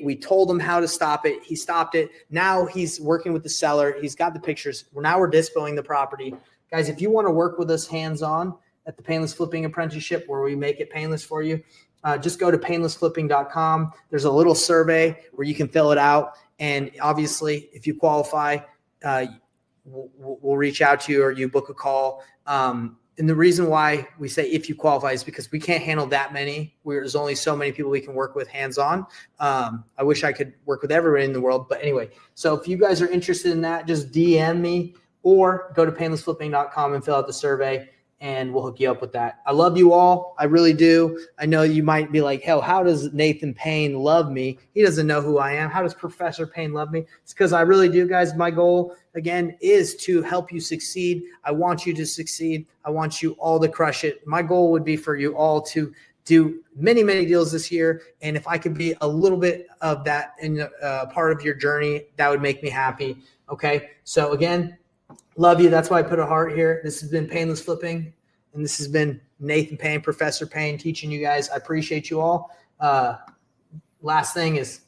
We told him how to stop it. He stopped it. Now he's working with the seller. He's got the pictures. Now we're dispoing the property. Guys, if you want to work with us hands-on at the Painless Flipping Apprenticeship where we make it painless for you, just go to painlessflipping.com. There's a little survey where you can fill it out. And obviously, if you qualify, we'll reach out to you or you book a call. And the reason why we say if you qualify is because we can't handle that many. There's only so many people we can work with hands-on. I wish I could work with everybody in the world. But anyway, so if you guys are interested in that, just DM me or go to painlessflipping.com and fill out the survey. and we'll hook you up with that. I love you all. I really do. I know you might be like, hell, how does Nathan Payne love me? He doesn't know who I am. How does Professor Payne love me? It's because I really do, guys. My goal, again, is to help you succeed. I want you to succeed. I want you all to crush it. My goal would be for you all to do many, many deals this year. And if I could be a little bit of that in part of your journey, that would make me happy. Okay. So again, love you. That's why I put a heart here. This has been Painless Flipping. And this has been Nathan Payne, Professor Payne, teaching you guys. I appreciate you all. Last thing is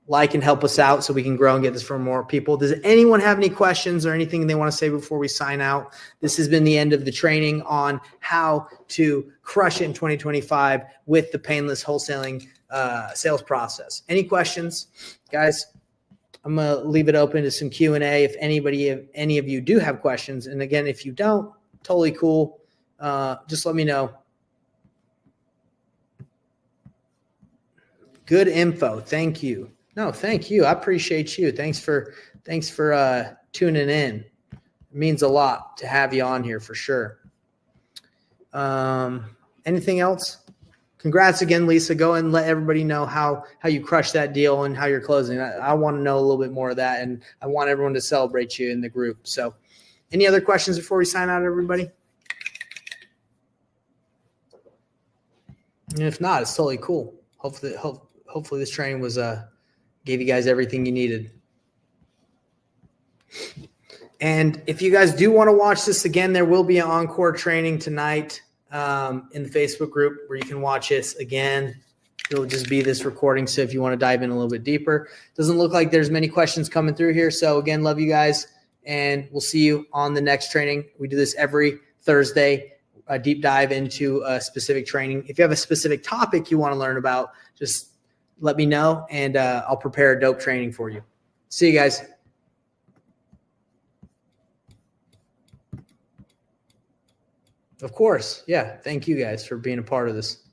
like and help us out so we can grow and get this from more people. Does anyone have any questions or anything they want to say before we sign out? This has been the end of the training on how to crush it in 2025 with the painless wholesaling sales process. Any questions, guys? I'm going to leave it open to some Q&A if any of you do have questions. And again, if you don't, totally cool. Just let me know. Good info. Thank you. No, thank you. I appreciate you. Thanks for tuning in. It means a lot to have you on here for sure. Anything else? Congrats again, Lisa. Go and let everybody know how you crushed that deal and how you're closing. I want to know a little bit more of that, and I want everyone to celebrate you in the group. So any other questions before we sign out, everybody? And if not, it's totally cool. Hopefully this training was gave you guys everything you needed. And if you guys do want to watch this again, there will be an encore training tonight in the Facebook group where you can watch this again. It'll just be this recording. So if you want to dive in a little bit deeper, doesn't look like there's many questions coming through here. So again, love you guys, and we'll see you on the next training. We do this every Thursday, a deep dive into a specific training. If you have a specific topic you want to learn about, just let me know, and I'll prepare a dope training for you. See you guys. Of course. Yeah. Thank you guys for being a part of this.